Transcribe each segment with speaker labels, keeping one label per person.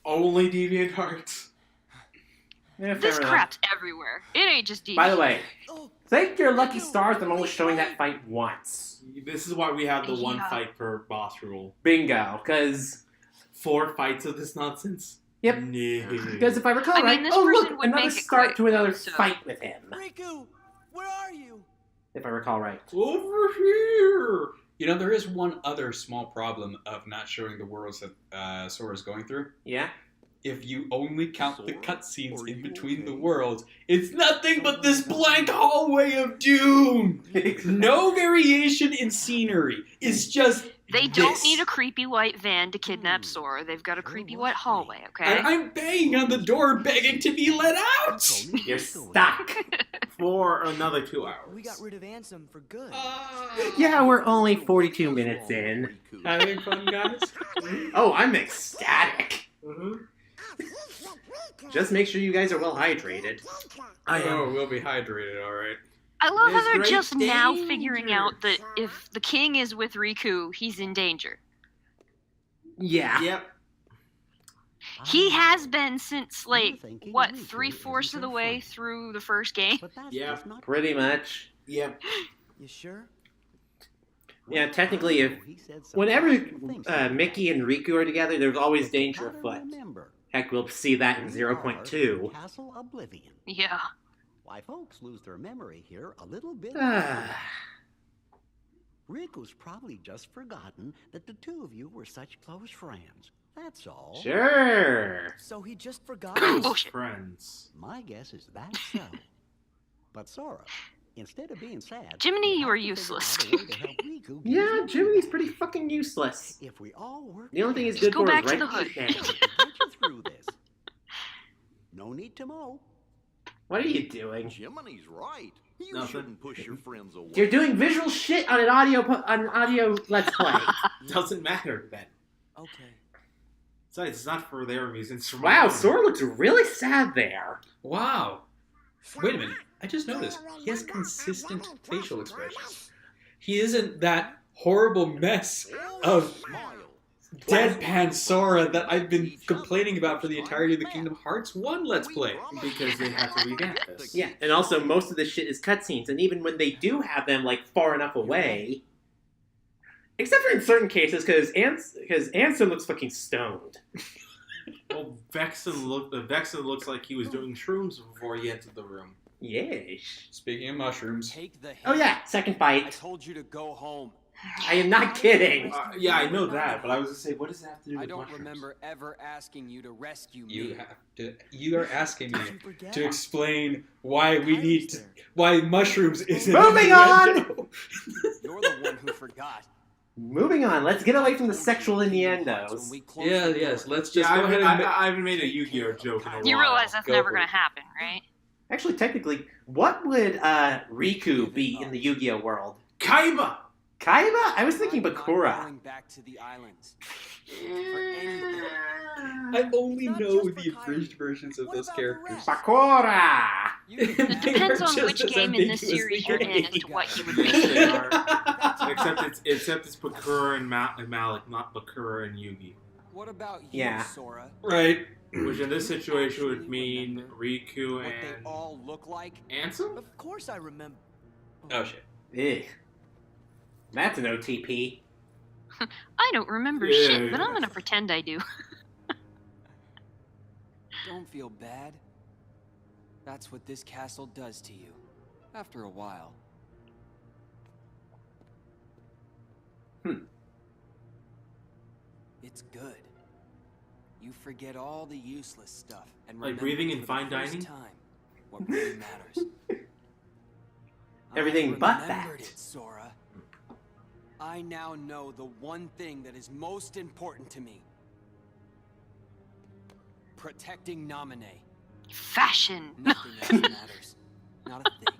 Speaker 1: Only deviant hearts.
Speaker 2: Yeah,
Speaker 3: This
Speaker 2: fair enough.
Speaker 3: crap's everywhere. It ain't just deviant.
Speaker 2: By the way, thank your lucky stars I'm only showing that fight once.
Speaker 1: This is why we have the one fight per boss rule.
Speaker 2: Bingo, because...
Speaker 1: 4 fights of this nonsense?
Speaker 2: Yep.
Speaker 1: No.
Speaker 2: Because if I recall
Speaker 3: I mean,
Speaker 2: right,
Speaker 3: this
Speaker 2: oh
Speaker 3: person
Speaker 2: look,
Speaker 3: would
Speaker 2: another
Speaker 3: make it
Speaker 2: start
Speaker 3: quick,
Speaker 2: to another
Speaker 3: so-
Speaker 2: fight with him.
Speaker 4: Riku, where are you?
Speaker 2: If I recall right.
Speaker 1: Over here!
Speaker 5: You know, there is one other small problem of not showing the worlds that Sora's going through.
Speaker 2: Yeah?
Speaker 5: If you only count the cutscenes in between the worlds, it's nothing but this blank hallway of doom! No variation in scenery. It's just
Speaker 3: They don't
Speaker 5: this.
Speaker 3: need a creepy white van to kidnap Sora. They've got a creepy white hallway, okay?
Speaker 5: And I'm banging on the door begging to be let out!
Speaker 2: You're stuck.
Speaker 1: For another 2 hours.
Speaker 4: We got rid of Ansem for good.
Speaker 2: Yeah, we're only 42 minutes in.
Speaker 5: Having fun, guys?
Speaker 2: Oh, I'm ecstatic.
Speaker 1: Mm-hmm.
Speaker 2: Just make sure you guys are well hydrated.
Speaker 5: Oh, we'll be hydrated, alright.
Speaker 3: I love how
Speaker 1: There's
Speaker 3: they're
Speaker 1: great
Speaker 3: just now
Speaker 1: danger.
Speaker 3: figuring out that if the king is with Riku, he's in danger.
Speaker 2: Yeah.
Speaker 1: Yep.
Speaker 3: He has been since, like, what, 3/4 of the way through the first game?
Speaker 1: Yeah.
Speaker 2: Pretty much.
Speaker 1: Yep.
Speaker 4: You sure?
Speaker 2: Yeah, technically, if whenever Mickey and Riku are together, there's always danger afoot. Heck, we'll see that in 0.2.
Speaker 6: Castle Oblivion.
Speaker 3: Yeah.
Speaker 6: Why, folks lose their memory here a little bit. Riku's probably just forgotten that the two of you were such close friends. That's all.
Speaker 2: Sure.
Speaker 4: So he just forgot.
Speaker 3: Bullshit.
Speaker 1: Friends.
Speaker 6: My guess is that's so. But Sora, instead of being sad,
Speaker 3: Jiminy, you are
Speaker 6: have to figure
Speaker 3: useless.
Speaker 6: out a way to help Riku get
Speaker 2: Yeah,
Speaker 6: his
Speaker 2: Jimmy's
Speaker 6: memory
Speaker 2: pretty fucking useless.
Speaker 6: back. If we all work
Speaker 2: The only thing he's
Speaker 3: Just
Speaker 2: good
Speaker 3: go
Speaker 2: for
Speaker 3: back
Speaker 2: is
Speaker 3: to
Speaker 2: right
Speaker 3: the hood.
Speaker 6: together, we can get you through this. No need to mow.
Speaker 2: What are you doing?
Speaker 7: Jiminy's right. You
Speaker 1: Nothing.
Speaker 7: shouldn't push your friends away.
Speaker 2: You're doing visual shit on an audio let's play.
Speaker 1: Doesn't matter then.
Speaker 4: Okay.
Speaker 1: Besides, it's not for their amusement. It's for
Speaker 2: Wow,
Speaker 1: mine.
Speaker 2: Sora looks really sad there.
Speaker 5: Wow. Wait a minute. I just noticed. He has consistent facial expressions. He isn't that horrible mess of
Speaker 7: Smile.
Speaker 5: deadpan Sora that I've been complaining about for the entirety of the Kingdom Hearts 1 Let's Play.
Speaker 1: Because they have to revamp this.
Speaker 2: Yeah, and also most of this shit is cutscenes, and even when they do have them like far enough away, except for in certain cases, because Ansem looks fucking stoned.
Speaker 1: Well, Vexen looks like he was doing shrooms before he entered the room.
Speaker 2: Yes.
Speaker 5: Speaking of mushrooms,
Speaker 4: Take the hit.
Speaker 2: Oh yeah, second
Speaker 4: I
Speaker 2: fight.
Speaker 4: told you to go home.
Speaker 2: I am not kidding.
Speaker 1: Yeah, I know that, but I was gonna say, what does that have to do with
Speaker 4: I don't
Speaker 1: mushrooms?
Speaker 4: remember ever asking you to rescue me.
Speaker 5: you are asking me
Speaker 4: Did you forget?
Speaker 5: to explain why we need to, why mushrooms isn't.
Speaker 2: Moving on!
Speaker 4: You're the one who forgot.
Speaker 2: Moving on, let's get away from the sexual innuendos.
Speaker 5: Yeah, yes. Let's just
Speaker 1: Yeah,
Speaker 5: go ahead and.
Speaker 1: I haven't made a Yu-Gi-Oh joke in a while.
Speaker 3: You realize that's
Speaker 5: Go
Speaker 3: never
Speaker 5: for
Speaker 3: going
Speaker 5: it.
Speaker 3: to happen, right?
Speaker 2: Actually, technically, what would Riku be in the Yu-Gi-Oh world?
Speaker 1: Kaiba!
Speaker 2: Kaiba? I was thinking
Speaker 4: I'm not
Speaker 2: Bakura.
Speaker 4: going back to the islands. For anything.
Speaker 5: I only
Speaker 4: Not
Speaker 5: know
Speaker 4: just
Speaker 5: the
Speaker 4: for
Speaker 5: abridged
Speaker 4: Kaiba.
Speaker 5: versions of
Speaker 4: What
Speaker 5: those
Speaker 4: about the
Speaker 5: characters.
Speaker 4: rest?
Speaker 2: Bakura!
Speaker 4: You can
Speaker 3: It
Speaker 4: have
Speaker 3: depends
Speaker 5: They were
Speaker 3: on which
Speaker 5: just as
Speaker 3: game in this
Speaker 5: ambiguously
Speaker 3: series you're in as to
Speaker 5: gay.
Speaker 3: what he would
Speaker 1: Yes,
Speaker 3: be.
Speaker 1: they are. Except it's Bakura and Malik, not Bakura and Yugi.
Speaker 4: What about you,
Speaker 2: Yeah.
Speaker 4: Sora?
Speaker 5: Right.
Speaker 1: Which in this situation would mean Riku
Speaker 4: What they
Speaker 1: and
Speaker 4: all look like?
Speaker 1: Ansem?
Speaker 4: Of course I remember.
Speaker 5: Oh shit.
Speaker 2: Ugh. That's an OTP.
Speaker 3: I don't remember
Speaker 1: Yeah.
Speaker 3: shit, but I'm going to pretend I do.
Speaker 4: Don't feel bad. That's what this castle does to you. After a while. It's good. You forget all the useless stuff and
Speaker 1: Like
Speaker 4: remember
Speaker 1: breathing
Speaker 4: for
Speaker 1: and
Speaker 4: the
Speaker 1: fine
Speaker 4: first
Speaker 1: dining?
Speaker 4: time what really matters.
Speaker 2: Everything
Speaker 4: I
Speaker 2: but
Speaker 4: remembered
Speaker 2: that.
Speaker 4: it, Sora. I now know the one thing that is most important to me. Protecting Naminé.
Speaker 3: Fashion.
Speaker 4: Nothing else matters. Not a thing.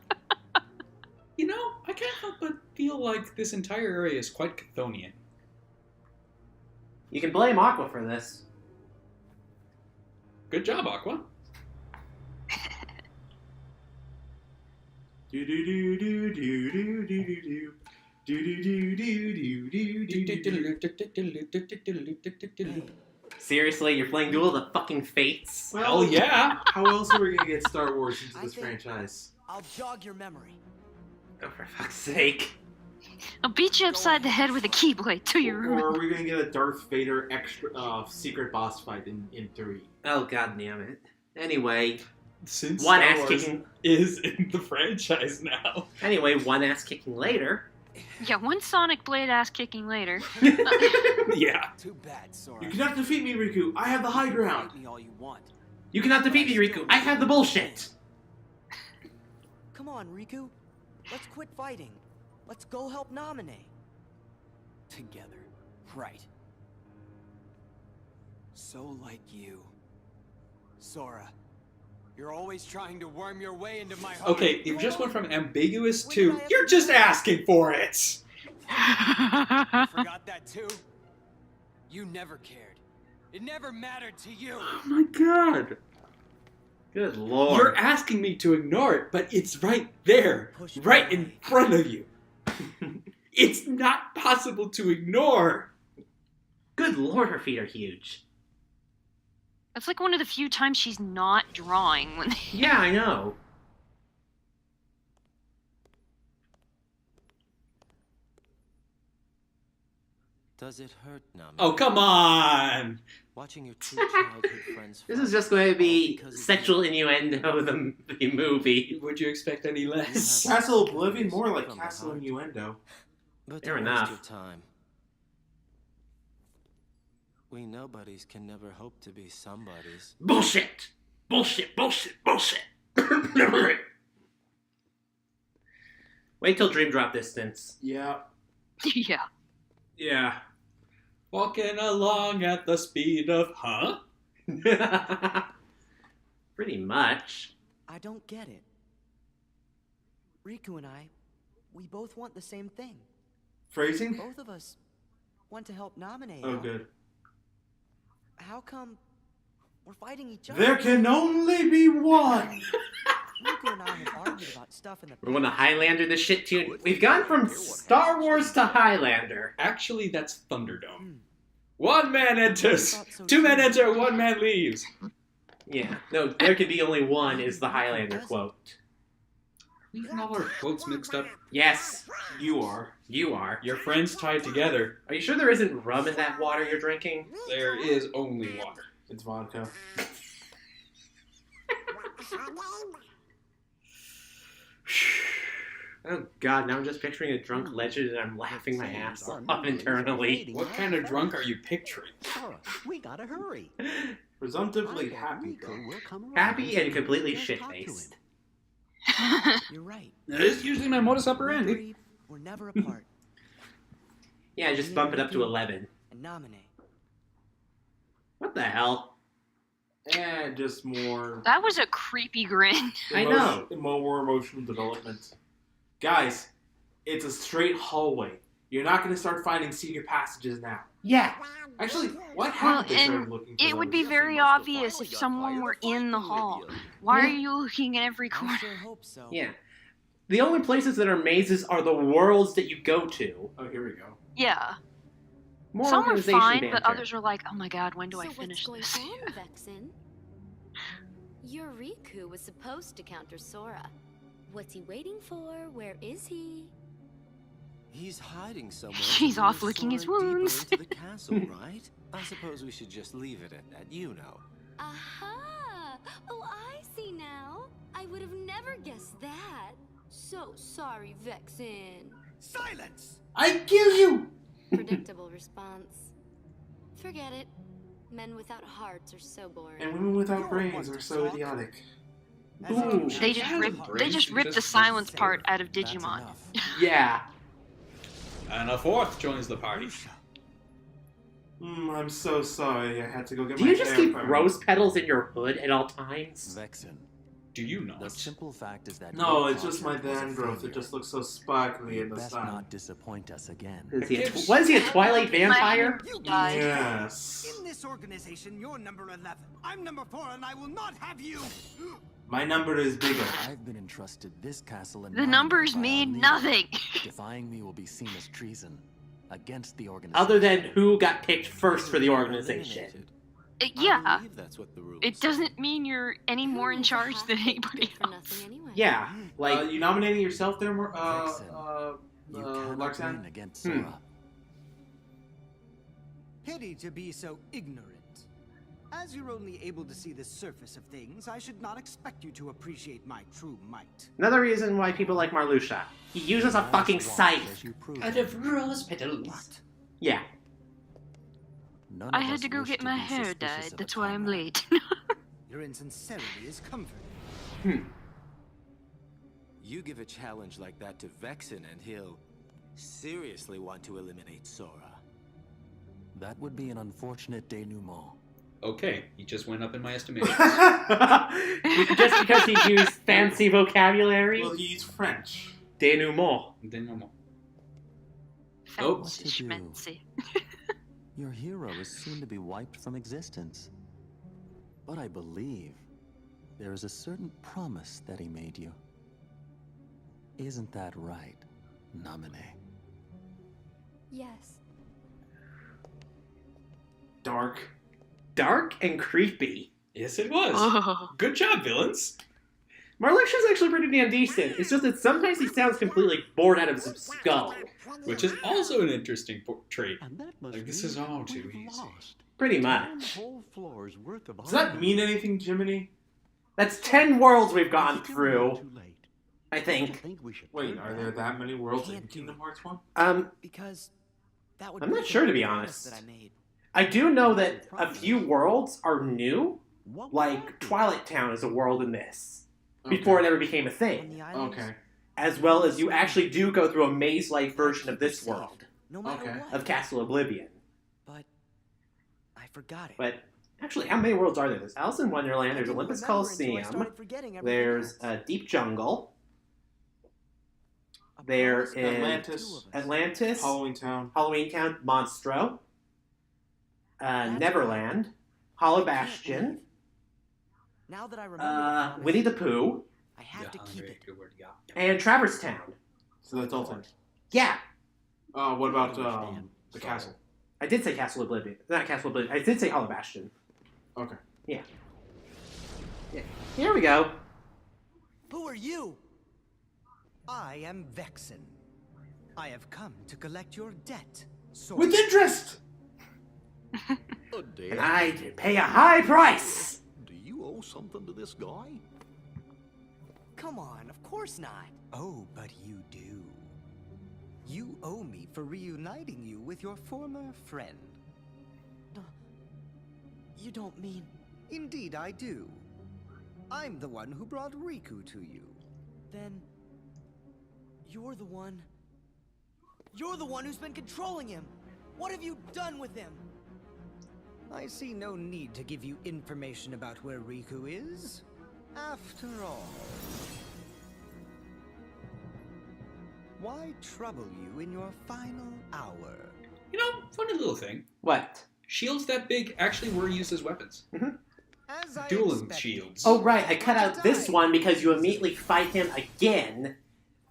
Speaker 5: You know, I can't help but feel like this entire area is quite Chthonian.
Speaker 2: You can blame Aqua for this.
Speaker 5: Good job, Aqua.
Speaker 1: Do do do do do do do do do. Do do do do do do do do do.
Speaker 2: Seriously, you're playing Duel of the fucking Fates?
Speaker 5: Hell yeah!
Speaker 1: How else are we gonna get Star Wars into this
Speaker 4: I think-
Speaker 1: franchise?
Speaker 4: I'll jog your memory.
Speaker 2: Oh, for fuck's sake.
Speaker 3: I'll beat you upside the head with a keyblade till you
Speaker 1: Or
Speaker 3: remember.
Speaker 1: are we gonna get a Darth Vader extra secret boss fight in 3?
Speaker 2: Oh, god damn it. Anyway,
Speaker 5: Since
Speaker 2: one
Speaker 5: Star
Speaker 2: ass
Speaker 5: Wars
Speaker 2: kicking.
Speaker 5: is in the franchise now.
Speaker 2: Anyway, one ass kicking later.
Speaker 3: Yeah, one Sonic Blade ass kicking later.
Speaker 5: Yeah.
Speaker 4: Too bad, Sora.
Speaker 1: You cannot defeat me, Riku. I have the high ground.
Speaker 4: Fight me all you want.
Speaker 2: You cannot defeat me, Riku. I have the bullshit.
Speaker 4: Come on, Riku. Let's quit fighting. Let's go help nominate. Together. Right. So like you. Sora. You're always trying to worm your way into my heart.
Speaker 5: Okay, you just went from ambiguous to you're just asking for it.
Speaker 4: Forgot that too? You never cared. It never mattered to you.
Speaker 5: Oh my god.
Speaker 2: Good lord.
Speaker 5: You're asking me to ignore it, but it's right there.
Speaker 4: Push
Speaker 5: Right
Speaker 4: me
Speaker 5: in
Speaker 4: away.
Speaker 5: front of you. It's not possible to ignore.
Speaker 2: Good lord, her feet are huge.
Speaker 3: That's like one of the few times she's not drawing when
Speaker 2: Yeah, I know.
Speaker 8: Does it hurt, Nami?
Speaker 5: Oh, come on.
Speaker 8: Watching your two childhood friends
Speaker 2: This
Speaker 8: fight,
Speaker 2: is just going to be
Speaker 8: all because of
Speaker 2: sexual
Speaker 8: you.
Speaker 2: innuendo, the movie.
Speaker 5: Would you expect any less?
Speaker 1: Castle Oblivion, more like Castle Innuendo.
Speaker 8: But
Speaker 2: Fair
Speaker 8: don't
Speaker 2: enough.
Speaker 8: waste your time. We nobodies can never hope to be somebodies.
Speaker 2: Bullshit! Bullshit, bullshit, bullshit! Wait till Dream Drop distance.
Speaker 1: Yeah.
Speaker 3: yeah.
Speaker 1: Yeah.
Speaker 5: Walking along at the speed of, huh?
Speaker 2: Pretty much.
Speaker 4: I don't get it. Riku and I, we both want the same thing.
Speaker 1: Phrasing?
Speaker 4: Both of us want to help nominate.
Speaker 1: Oh, good.
Speaker 4: How come we're fighting each other?
Speaker 1: There can only be one!
Speaker 4: Riku and I have argued about stuff in the
Speaker 2: We're going to Highlander this shit tune. We've gone from Star Wars to Highlander.
Speaker 5: Actually, that's Thunderdome. One man enters,
Speaker 4: I thought so
Speaker 5: two men
Speaker 4: too.
Speaker 5: enter, one man leaves.
Speaker 2: Yeah. No, there can be only one is the Highlander quote.
Speaker 5: We getting all our quotes mixed up.
Speaker 2: Yes,
Speaker 1: You are.
Speaker 2: you are.
Speaker 5: Your friends tied together.
Speaker 2: Are you sure there isn't rum in that water you're drinking?
Speaker 5: There is only water.
Speaker 1: It's vodka.
Speaker 2: Oh god, now I'm just picturing a drunk legend and I'm laughing my ass off internally.
Speaker 5: What kind of drunk are you picturing?
Speaker 6: Sora, we gotta hurry.
Speaker 1: Presumptively
Speaker 6: I bet
Speaker 1: happy, though.
Speaker 6: Riku will come around
Speaker 2: Happy and
Speaker 6: soon.
Speaker 2: completely
Speaker 6: Just talk to
Speaker 2: shit-faced.
Speaker 6: him.
Speaker 4: You're right.
Speaker 5: That is usually my modus operandi.
Speaker 4: We we're never apart.
Speaker 2: Yeah, just bump it up to 11.
Speaker 4: And nominate.
Speaker 2: What the hell?
Speaker 1: And just more...
Speaker 3: That was a creepy grin.
Speaker 2: I know.
Speaker 1: More emotional development. Guys, it's a straight hallway. You're not going to start finding secret passages now.
Speaker 2: Yeah.
Speaker 1: Actually, what
Speaker 3: Well,
Speaker 1: happened they
Speaker 3: and
Speaker 1: started looking for
Speaker 3: it would
Speaker 1: those?
Speaker 3: be very obvious if someone were in the hall. Why are you looking in every
Speaker 4: I
Speaker 3: corner?
Speaker 4: sure hope so.
Speaker 2: Yeah. The only places that are mazes are the worlds that you go to.
Speaker 1: Oh, here we go.
Speaker 3: Yeah.
Speaker 2: More
Speaker 3: Some are
Speaker 2: organization
Speaker 3: fine,
Speaker 2: banter.
Speaker 3: but others are like, oh my god, when do I
Speaker 9: So
Speaker 3: finish
Speaker 9: what's
Speaker 3: this?
Speaker 9: going on, Vexen? Your Riku was supposed to counter Sora. What's he waiting for? Where is he?
Speaker 8: He's hiding somewhere.
Speaker 3: He's
Speaker 8: to lure
Speaker 3: off licking his
Speaker 8: Sora deeper
Speaker 3: wounds.
Speaker 8: into the castle, right? I suppose we should just leave it at that, you know.
Speaker 9: Aha! Oh, I see now. I would have never guessed that. So sorry, Vexen.
Speaker 7: Silence!
Speaker 1: I kill you!
Speaker 9: Predictable response. Forget it. Men without hearts are so boring.
Speaker 1: And women without brains are so idiotic.
Speaker 4: As if
Speaker 2: Ooh.
Speaker 4: you
Speaker 3: They
Speaker 4: should
Speaker 3: just
Speaker 4: have
Speaker 3: ripped.
Speaker 4: a
Speaker 3: They
Speaker 4: brain.
Speaker 3: just
Speaker 5: She
Speaker 3: ripped the
Speaker 5: just
Speaker 3: silence
Speaker 4: said
Speaker 3: part
Speaker 4: it.
Speaker 3: out of
Speaker 4: That's
Speaker 3: Digimon.
Speaker 4: enough.
Speaker 2: Yeah.
Speaker 5: And a fourth joins the party.
Speaker 1: I'm so sorry. I had to go get
Speaker 2: Do
Speaker 1: my
Speaker 2: you just
Speaker 1: hair
Speaker 2: keep
Speaker 1: permed.
Speaker 2: rose petals in your hood at all times?
Speaker 8: Vexen.
Speaker 5: Do you
Speaker 8: The
Speaker 5: not?
Speaker 8: simple fact is that
Speaker 1: No,
Speaker 8: your
Speaker 1: it's just my
Speaker 8: project was a
Speaker 1: dandruff. It
Speaker 8: failure.
Speaker 1: just looks so sparkly in
Speaker 8: You
Speaker 1: the
Speaker 8: best
Speaker 1: sun.
Speaker 8: not disappoint us again.
Speaker 2: Is he what is he, a Twilight vampire?
Speaker 7: You
Speaker 3: Died.
Speaker 1: Yes.
Speaker 7: In this organization, you're number 11. I'm number 4, and I will not have you.
Speaker 1: My number is bigger.
Speaker 8: I've been entrusted this castle and
Speaker 3: The
Speaker 8: nominated
Speaker 3: numbers
Speaker 8: by our
Speaker 3: mean
Speaker 8: leader.
Speaker 3: nothing.
Speaker 8: Defying me will be seen as treason against the organization.
Speaker 2: Other than who got picked first for the
Speaker 8: You're
Speaker 2: organization.
Speaker 8: eliminated.
Speaker 3: Yeah,
Speaker 8: I believe that's what the rules
Speaker 3: it
Speaker 8: say.
Speaker 3: doesn't mean you're any more in
Speaker 9: Who needs a
Speaker 3: charge than
Speaker 9: half-baked
Speaker 3: anybody
Speaker 9: good for
Speaker 3: else.
Speaker 9: nothing anyway?
Speaker 2: Yeah, like
Speaker 1: you nominating yourself there,
Speaker 8: Vexen, you cannot
Speaker 1: Larxan?
Speaker 8: win against Sora.
Speaker 7: Pity to be so ignorant. As you're only able to see the surface of things, I should not expect you to appreciate my true might.
Speaker 2: another reason why people like Marluxia. He uses a fucking scythe.
Speaker 5: Out of rose petals.
Speaker 2: Yeah.
Speaker 8: None
Speaker 3: I
Speaker 8: of
Speaker 3: had
Speaker 8: us
Speaker 3: to go
Speaker 8: wish
Speaker 3: get
Speaker 8: to
Speaker 3: my
Speaker 8: be
Speaker 3: hair
Speaker 8: suspicious
Speaker 3: dyed.
Speaker 8: of a
Speaker 3: That's why I'm
Speaker 8: comrade.
Speaker 3: late.
Speaker 7: Your insincerity is comforting.
Speaker 8: You give a challenge like that to Vexen and he'll seriously want to eliminate Sora. That would be an unfortunate denouement.
Speaker 5: Okay, he just went up in my estimation.
Speaker 2: Just because he used fancy vocabulary.
Speaker 1: Well, he's French.
Speaker 2: Denouement.
Speaker 5: Denouement.
Speaker 8: What
Speaker 3: Fancy
Speaker 8: to do?
Speaker 3: schmancy.
Speaker 8: Your hero is soon to be wiped from existence. But I believe there is a certain promise that he made you. Isn't that right, Naminé?
Speaker 9: Yes.
Speaker 1: Dark.
Speaker 2: Dark and creepy.
Speaker 5: Yes, it was.
Speaker 3: Oh.
Speaker 5: Good job, villains.
Speaker 2: Marluxia's actually pretty damn decent. It's just that sometimes he sounds completely bored out of his skull.
Speaker 5: Which is also an interesting trait.
Speaker 6: And that must
Speaker 5: Like, this
Speaker 6: mean
Speaker 5: is all too
Speaker 6: we've
Speaker 5: easy.
Speaker 6: lost
Speaker 2: Pretty
Speaker 6: 10
Speaker 2: much.
Speaker 6: whole floors worth of
Speaker 1: Does that
Speaker 6: items.
Speaker 1: mean anything, Jiminy?
Speaker 2: That's 10 worlds we've gone
Speaker 6: It's too
Speaker 2: through,
Speaker 6: late.
Speaker 2: I
Speaker 6: Don't you
Speaker 2: think.
Speaker 6: think we should
Speaker 1: Wait,
Speaker 6: turn
Speaker 1: are there
Speaker 6: back?
Speaker 1: that many worlds in
Speaker 4: Can't do
Speaker 1: Kingdom
Speaker 4: it.
Speaker 1: Hearts 1?
Speaker 4: Because that would
Speaker 2: I'm not
Speaker 4: break
Speaker 2: sure, to
Speaker 4: the
Speaker 2: be
Speaker 4: promise
Speaker 2: honest.
Speaker 4: that I made.
Speaker 2: I do know that a few worlds are new.
Speaker 6: What would
Speaker 2: Like,
Speaker 6: that be?
Speaker 2: Twilight Town is a world in this.
Speaker 1: Okay.
Speaker 2: Before it ever became a
Speaker 4: On
Speaker 2: thing.
Speaker 4: the islands,
Speaker 1: Okay.
Speaker 2: As well as you actually do go through a maze-like version of this world.
Speaker 4: no matter
Speaker 1: Okay.
Speaker 4: what.
Speaker 2: Of Castle Oblivion.
Speaker 4: But I forgot it.
Speaker 2: But, actually, how many worlds are there? There's Alice in Wonderland, there's
Speaker 4: I didn't
Speaker 2: Olympus
Speaker 4: remember until I
Speaker 2: Coliseum,
Speaker 4: started forgetting everything
Speaker 2: there's
Speaker 4: else.
Speaker 2: Deep Jungle,
Speaker 4: A
Speaker 2: there
Speaker 4: promise
Speaker 2: is
Speaker 4: between the
Speaker 1: Atlantis.
Speaker 4: two of us.
Speaker 2: Atlantis,
Speaker 1: Halloween Town.
Speaker 2: Halloween Town, Monstro,
Speaker 4: That's
Speaker 2: Neverland, Hollow
Speaker 4: I can't
Speaker 2: Bastion,
Speaker 4: leave. Now that I remember the promise,
Speaker 2: Winnie the Pooh,
Speaker 4: I have to keep it.
Speaker 5: Good word, yeah.
Speaker 2: and Traverse Town.
Speaker 1: So that's all 10.
Speaker 2: Yeah,
Speaker 1: What about
Speaker 6: Understand.
Speaker 1: the
Speaker 6: Sorry.
Speaker 1: castle?
Speaker 2: I did say Castle Oblivion. Not Castle Oblivion. I did say Hollow Bastion.
Speaker 1: Okay.
Speaker 2: Yeah. Here we go.
Speaker 4: Who are you?
Speaker 7: I am Vexen. I have come to collect your debt. Sora.
Speaker 1: With interest!
Speaker 6: Oh, dear.
Speaker 2: And I pay a high price.
Speaker 6: Do you owe something to this guy?
Speaker 4: Come on, of course not.
Speaker 7: Oh, but you do. You owe me for reuniting you with your former friend.
Speaker 4: You don't mean...
Speaker 7: Indeed, I do. I'm the one who brought Riku to you.
Speaker 4: Then... You're the one... You're the one who's been controlling him! What have you done with him?
Speaker 7: I see no need to give you information about where Riku is. After all, why trouble you in your final hour?
Speaker 5: You know, funny little thing.
Speaker 2: What?
Speaker 5: Shields that big actually were used as weapons.
Speaker 7: As I
Speaker 5: Dueling
Speaker 7: expected,
Speaker 5: shields.
Speaker 2: Oh, right. I cut out this
Speaker 7: died.
Speaker 2: one because you immediately fight him again.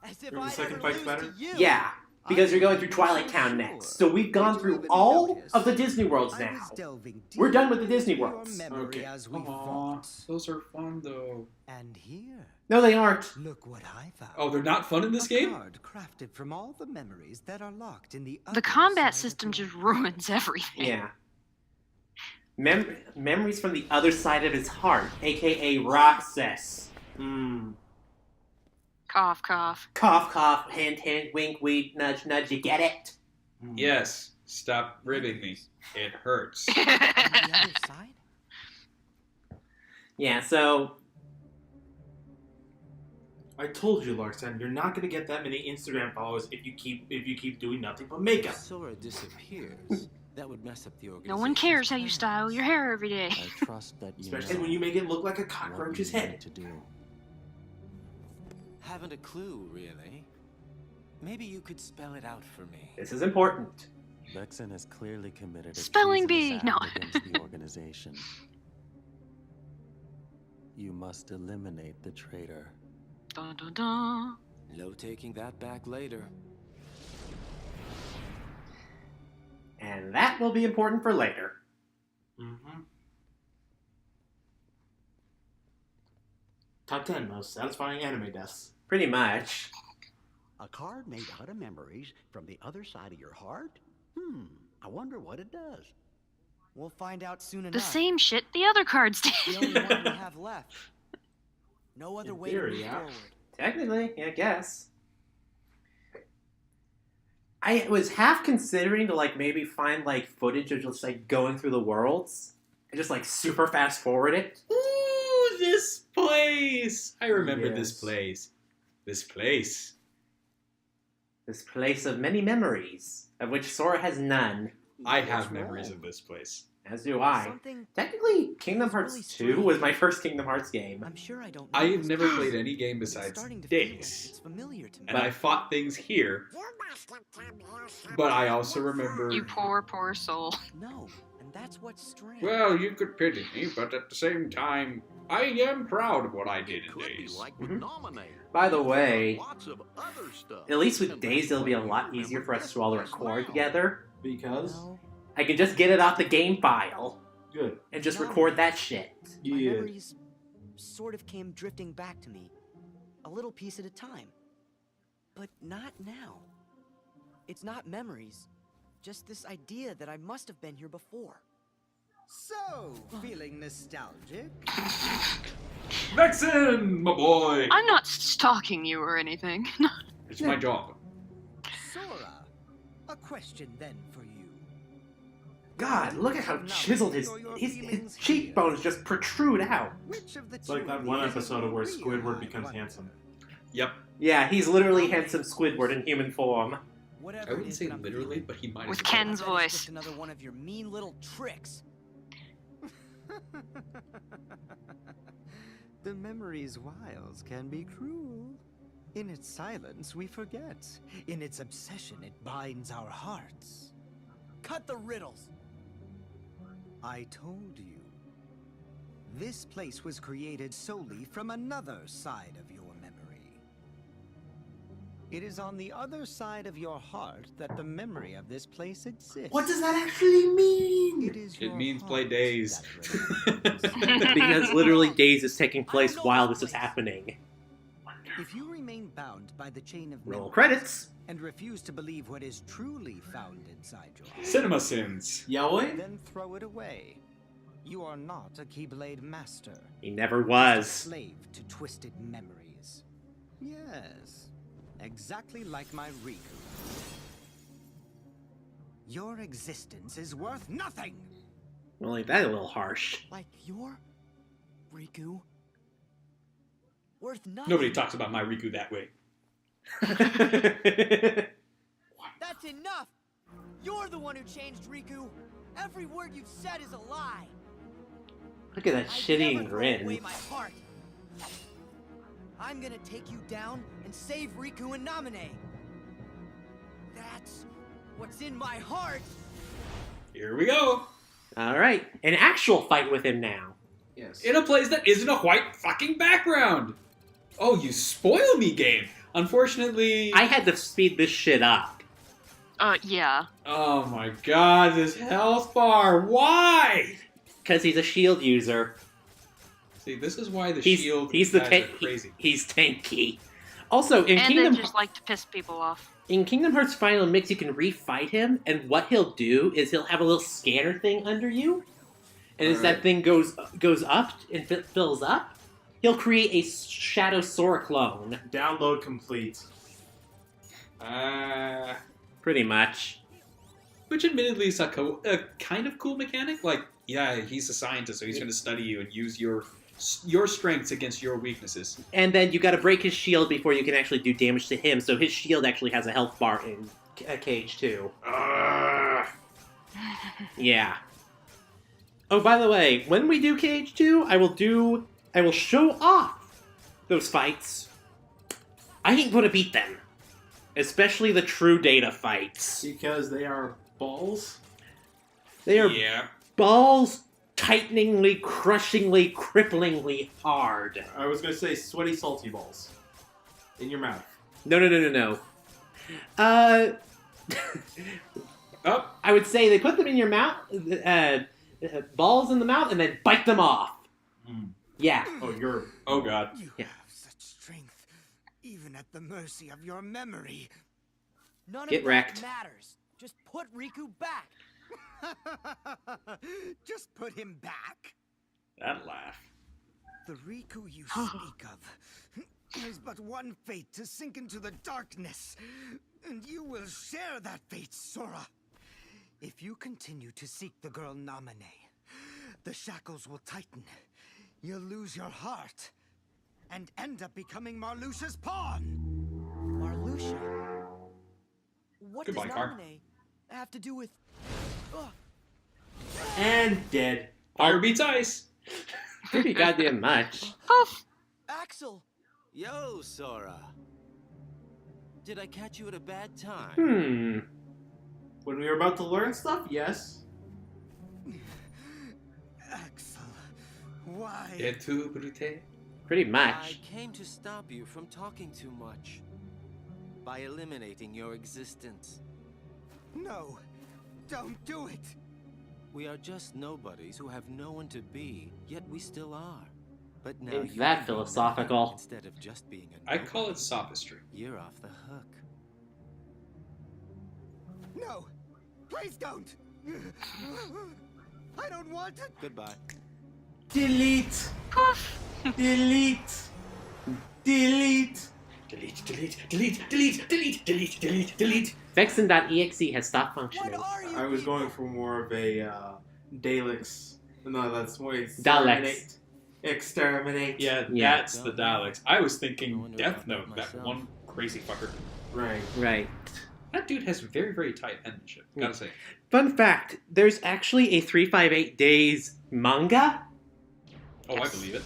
Speaker 4: As if
Speaker 1: The
Speaker 4: I'd
Speaker 1: second
Speaker 4: ever
Speaker 1: fight's
Speaker 4: lose
Speaker 1: better?
Speaker 4: to you.
Speaker 2: Yeah, because you're going through Twilight Town next. So we've gone through all of the Disney worlds
Speaker 7: I
Speaker 2: now.
Speaker 7: was delving
Speaker 2: We're done with the
Speaker 7: deep
Speaker 2: Disney
Speaker 7: into your
Speaker 2: worlds.
Speaker 7: memory
Speaker 1: Okay.
Speaker 7: as we
Speaker 5: Aw,
Speaker 7: fought.
Speaker 5: those are fun though.
Speaker 7: And here,
Speaker 2: No, they aren't.
Speaker 7: look what I found.
Speaker 5: Oh, they're not fun in this
Speaker 7: A
Speaker 5: game?
Speaker 7: card crafted from all the memories that are locked in the
Speaker 3: The
Speaker 7: other
Speaker 3: combat
Speaker 7: side
Speaker 3: system
Speaker 7: of your
Speaker 3: just ruins everything.
Speaker 2: Yeah. Memories from the other side of his heart, aka Roxas.
Speaker 3: Cough, cough.
Speaker 2: Cough, cough, hint, hint, wink, wink, nudge, nudge, you get it?
Speaker 5: Yes. Stop ribbing me. It hurts.
Speaker 4: On the other side?
Speaker 2: Yeah, so
Speaker 1: I told you, Larxan, you're not gonna get that many Instagram followers if you keep doing nothing but makeup.
Speaker 8: If Sora disappears, that would mess up the organization.
Speaker 3: No one cares how you style your hair every day.
Speaker 8: I trust that you
Speaker 1: Especially
Speaker 8: know
Speaker 1: when you make it look like a
Speaker 8: what
Speaker 1: cockroach's
Speaker 8: you need
Speaker 1: head.
Speaker 8: to do. Haven't a clue, really. Maybe you could spell it out for me.
Speaker 2: this is important.
Speaker 8: Vexen has clearly committed a
Speaker 3: Spelling
Speaker 8: treasonous
Speaker 3: bee, no.
Speaker 8: act against the organization. You must eliminate the traitor.
Speaker 3: Dun, dun, dun.
Speaker 8: No taking that back later.
Speaker 2: And that will be important for later.
Speaker 1: Mm-hmm. Top 10 most satisfying anime deaths.
Speaker 2: Pretty much.
Speaker 6: A card made out of memories from the other side of your heart? I wonder what it does.
Speaker 4: We'll find out soon enough.
Speaker 3: The same shit the other cards
Speaker 4: The
Speaker 3: did.
Speaker 4: only one we have left. No other
Speaker 1: In
Speaker 4: way
Speaker 1: theory,
Speaker 4: to move
Speaker 1: yeah.
Speaker 4: forward.
Speaker 2: Technically, yeah, I guess. I was half considering to like maybe find like footage of just like going through the worlds and just like super fast forward it.
Speaker 5: Ooh, this place! I remember this
Speaker 1: Yes.
Speaker 5: place. This place.
Speaker 2: This place of many memories, of which Sora has none,
Speaker 5: I
Speaker 4: What's
Speaker 5: have memories
Speaker 4: wrong?
Speaker 5: of this place.
Speaker 2: as do I.
Speaker 4: Something.
Speaker 2: Technically, Kingdom
Speaker 4: Feels
Speaker 2: Hearts
Speaker 4: really
Speaker 2: 2 was
Speaker 4: strange.
Speaker 2: my first Kingdom Hearts game.
Speaker 4: I'm sure I don't.
Speaker 5: I
Speaker 4: know
Speaker 5: have
Speaker 4: this
Speaker 5: never
Speaker 4: place,
Speaker 5: played any game
Speaker 4: but it's
Speaker 5: besides
Speaker 4: starting to feel like
Speaker 5: Days.
Speaker 4: it's familiar to me.
Speaker 5: And I fought things here, but I also remember...
Speaker 3: You poor, poor soul.
Speaker 4: No, and that's what's strange.
Speaker 5: Well, you could pity me, but at the same time, I am proud of what I did in
Speaker 6: Could be
Speaker 5: Days.
Speaker 6: like
Speaker 2: Mhm.
Speaker 6: Nominator.
Speaker 2: By the way,
Speaker 6: Lots of other stuff.
Speaker 2: at least with Days, it'll be a lot easier for us to all record together.
Speaker 1: Because?
Speaker 4: Well,
Speaker 2: I can just get it off the game file
Speaker 1: Good.
Speaker 2: and just record that shit.
Speaker 4: my
Speaker 1: Yeah.
Speaker 4: memories sort of came drifting back to me, a little piece at a time. But not now. It's not memories, just this idea that I must have been here before.
Speaker 7: So, feeling nostalgic?
Speaker 5: Vexen, my boy!
Speaker 3: I'm not stalking you or anything.
Speaker 5: It's my job.
Speaker 7: Sora, a question then for you.
Speaker 2: God, look at how chiseled his cheekbones just protrude out.
Speaker 7: Which of the
Speaker 1: It's like
Speaker 7: two
Speaker 1: that
Speaker 7: of
Speaker 1: one
Speaker 7: these is
Speaker 1: episode of where
Speaker 7: real,
Speaker 1: Squidward
Speaker 7: I
Speaker 1: becomes
Speaker 7: wonder?
Speaker 1: handsome.
Speaker 5: Yep.
Speaker 2: Yeah, he's literally handsome Squidward in human form.
Speaker 4: Whatever
Speaker 5: I
Speaker 4: it
Speaker 5: wouldn't
Speaker 4: is
Speaker 5: say
Speaker 4: that I'm
Speaker 5: literally,
Speaker 4: feeling,
Speaker 5: but he might
Speaker 3: With
Speaker 5: as well.
Speaker 3: Ken's
Speaker 4: I bet it's
Speaker 3: voice.
Speaker 4: just another one of your mean little tricks.
Speaker 7: The memory's wiles can be cruel. In its silence, we forget. In its obsession, it binds our hearts.
Speaker 4: Cut the riddles.
Speaker 7: I told you. This place was created solely from another side of your memory. It is on the other side of your heart that the memory of this place exists.
Speaker 1: What does that actually mean?
Speaker 7: It is
Speaker 5: It
Speaker 7: your
Speaker 5: means play
Speaker 7: heart
Speaker 5: Days.
Speaker 7: that remembers.
Speaker 2: Because literally Days is taking place while this is happening.
Speaker 7: If you remain bound by the chain of
Speaker 2: Roll
Speaker 7: memories
Speaker 2: credits.
Speaker 7: and refuse to believe what is truly found inside your heart,
Speaker 5: Cinema sins.
Speaker 1: Yahweh?
Speaker 7: then throw it away. You are not a Keyblade master.
Speaker 2: He never
Speaker 7: Just a
Speaker 2: was.
Speaker 7: slave to twisted memories. Yes, exactly like my Riku. Your existence is worth nothing!
Speaker 2: Well, like that a little harsh.
Speaker 4: Like your Riku? Worth nothing.
Speaker 5: Nobody talks about my Riku that way.
Speaker 4: That's enough! You're the one who changed Riku! Every word you've said is a lie!
Speaker 2: Look at that
Speaker 4: I'd
Speaker 2: shitty
Speaker 4: never throw away
Speaker 2: grin.
Speaker 4: my heart! I'm gonna take you down and save Riku and Namine! That's what's in my heart!
Speaker 5: Here we go.
Speaker 2: Alright, an actual fight with him now.
Speaker 1: Yes.
Speaker 5: In a place that isn't a white fucking background. Oh, you spoil me, game. Unfortunately...
Speaker 2: I had to speed this shit up.
Speaker 3: Yeah.
Speaker 5: Oh my god, this health bar. Why?
Speaker 2: Because he's a shield user.
Speaker 5: See, this is why the
Speaker 2: He's
Speaker 5: shield
Speaker 2: the
Speaker 5: guys
Speaker 2: tank.
Speaker 5: are crazy.
Speaker 2: He's tanky. Also, in
Speaker 3: And
Speaker 2: Kingdom
Speaker 3: they just like to piss people off.
Speaker 2: in Kingdom Hearts Final Mix, you can refight him, and what he'll do is he'll have a little scanner thing under you, and as that
Speaker 5: Alright.
Speaker 2: thing goes up and fills up, he'll create a Shadow Sora clone.
Speaker 1: Download complete.
Speaker 2: Pretty much.
Speaker 5: Which admittedly is a kind of cool mechanic. Like, yeah, he's a scientist, so he's going to study you and use your strengths against your weaknesses.
Speaker 2: And then you gotta break his shield before you can actually do damage to him, so his shield actually has a health bar in Cage 2. Yeah. Oh, by the way, when we do Cage 2, I will show off those fights. I ain't gonna beat them. Especially the true data fights.
Speaker 1: Because they are balls?
Speaker 2: They are
Speaker 5: Yeah.
Speaker 2: balls tighteningly, crushingly, cripplingly hard.
Speaker 1: I was gonna say sweaty, salty balls. In your mouth.
Speaker 2: No.
Speaker 5: Oh,
Speaker 2: I would say they put them in your mouth, balls in the mouth, and then bite them off. Yeah.
Speaker 1: Oh, you're.
Speaker 5: Oh god.
Speaker 7: You
Speaker 2: Yeah.
Speaker 7: have such strength, even at the mercy of your memory.
Speaker 4: None
Speaker 2: Get
Speaker 4: of
Speaker 2: wrecked.
Speaker 4: that matters. Just put Riku back.
Speaker 7: Just put him back.
Speaker 5: That laugh.
Speaker 7: The Riku you speak of has but one fate, to sink into the darkness. And you will share that fate, Sora. If you continue to seek the girl Namine, the shackles will tighten. You'll lose your heart and end up becoming Marluxia's pawn.
Speaker 4: Marluxia. What
Speaker 5: Goodbye,
Speaker 4: does
Speaker 5: Car.
Speaker 4: Namine have to do with... Ugh.
Speaker 1: And dead.
Speaker 5: Fire beats ice.
Speaker 2: Pretty goddamn much.
Speaker 3: Poof.
Speaker 4: Axel!
Speaker 10: Yo, Sora. Did I catch you at a bad time?
Speaker 1: When we were about to learn stuff, yes.
Speaker 7: Axel, why?
Speaker 5: Et tu, Brute?
Speaker 2: Pretty
Speaker 10: I
Speaker 2: much.
Speaker 10: came to stop you from talking too much. By eliminating your existence.
Speaker 7: No, don't do it.
Speaker 10: We are just nobodies who have no one to be, yet we still are. But now
Speaker 2: Ain't
Speaker 10: you
Speaker 2: that
Speaker 10: can be
Speaker 2: philosophical.
Speaker 10: nothing instead of just being a
Speaker 5: I call
Speaker 10: nobody.
Speaker 5: it sophistry.
Speaker 10: You're off the hook.
Speaker 7: No, please don't. I don't want it.
Speaker 10: Goodbye.
Speaker 1: Delete.
Speaker 3: Poof.
Speaker 1: Delete. Delete.
Speaker 5: Delete, delete, delete, delete, delete, delete, delete, delete.
Speaker 2: Vexen.exe has stopped
Speaker 4: What
Speaker 2: functioning.
Speaker 4: are you
Speaker 1: I was
Speaker 4: people?
Speaker 1: going for more of a Daleks. No, that's more
Speaker 2: Daleks.
Speaker 1: Exterminate.
Speaker 5: Yeah,
Speaker 2: Yeah.
Speaker 5: that's the Daleks. I was
Speaker 10: I
Speaker 5: thinking
Speaker 10: wonder
Speaker 5: Death
Speaker 10: about
Speaker 5: Note,
Speaker 10: that
Speaker 5: that
Speaker 10: myself.
Speaker 5: one crazy fucker.
Speaker 1: Right.
Speaker 2: Right.
Speaker 5: That dude has very, very tight penmanship. Gotta say.
Speaker 2: Fun fact, there's actually a 358 Days manga,
Speaker 5: Oh, I believe it.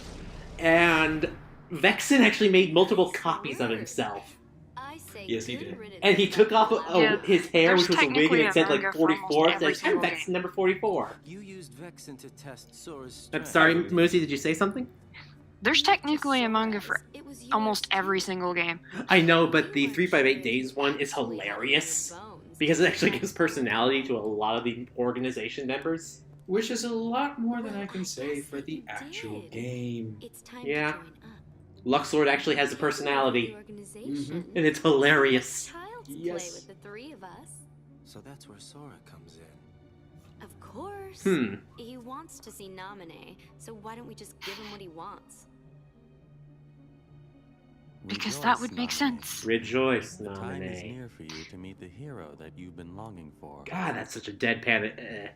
Speaker 2: and Vexen actually made multiple copies of himself.
Speaker 9: I say
Speaker 5: Yes, he
Speaker 9: good
Speaker 5: did.
Speaker 9: riddance
Speaker 2: And he
Speaker 9: to
Speaker 2: took
Speaker 9: that
Speaker 2: off
Speaker 9: loud-
Speaker 3: Yeah,
Speaker 2: his hair,
Speaker 3: there's
Speaker 2: which was a wig, and
Speaker 3: technically
Speaker 2: it said
Speaker 3: a
Speaker 2: like
Speaker 3: manga for
Speaker 2: 44. It
Speaker 3: almost every
Speaker 2: says, I'm
Speaker 3: single
Speaker 2: Vexen
Speaker 3: game.
Speaker 2: number 44.
Speaker 10: You used Vexen to test Sora's
Speaker 2: I'm
Speaker 10: strength.
Speaker 2: sorry, Moosey, did you say something?
Speaker 3: There's technically a manga for
Speaker 9: It was yours
Speaker 3: almost every
Speaker 9: too.
Speaker 3: single game.
Speaker 2: I know, but the
Speaker 9: You weren't
Speaker 2: 358
Speaker 9: sure
Speaker 2: Days
Speaker 9: if
Speaker 2: one
Speaker 9: you
Speaker 2: is
Speaker 9: actually had it in your
Speaker 2: hilarious.
Speaker 9: bones.
Speaker 2: Because it actually gives personality to a lot of the organization members.
Speaker 5: Which is a lot more than
Speaker 9: Well,
Speaker 5: I can
Speaker 9: I
Speaker 5: say
Speaker 9: guess
Speaker 5: for
Speaker 9: that
Speaker 5: the
Speaker 9: you
Speaker 5: actual
Speaker 9: did.
Speaker 5: game.
Speaker 9: It's time
Speaker 2: Yeah.
Speaker 9: to join up.
Speaker 2: Luxord actually has a
Speaker 9: Take over
Speaker 2: personality,
Speaker 9: the organization.
Speaker 2: and it's hilarious.
Speaker 9: Child's play
Speaker 5: Yes.
Speaker 9: with the three of us.
Speaker 10: So that's where Sora comes in.
Speaker 9: Of course. He wants to see Namine, so why don't we just give him what he wants?
Speaker 3: Because that
Speaker 8: Rejoice,
Speaker 3: would make
Speaker 8: Nami.
Speaker 3: sense.
Speaker 2: Rejoice,
Speaker 8: The time is
Speaker 2: nominee.
Speaker 8: near for you to meet the hero that you've been longing for.
Speaker 2: God, that's such a deadpan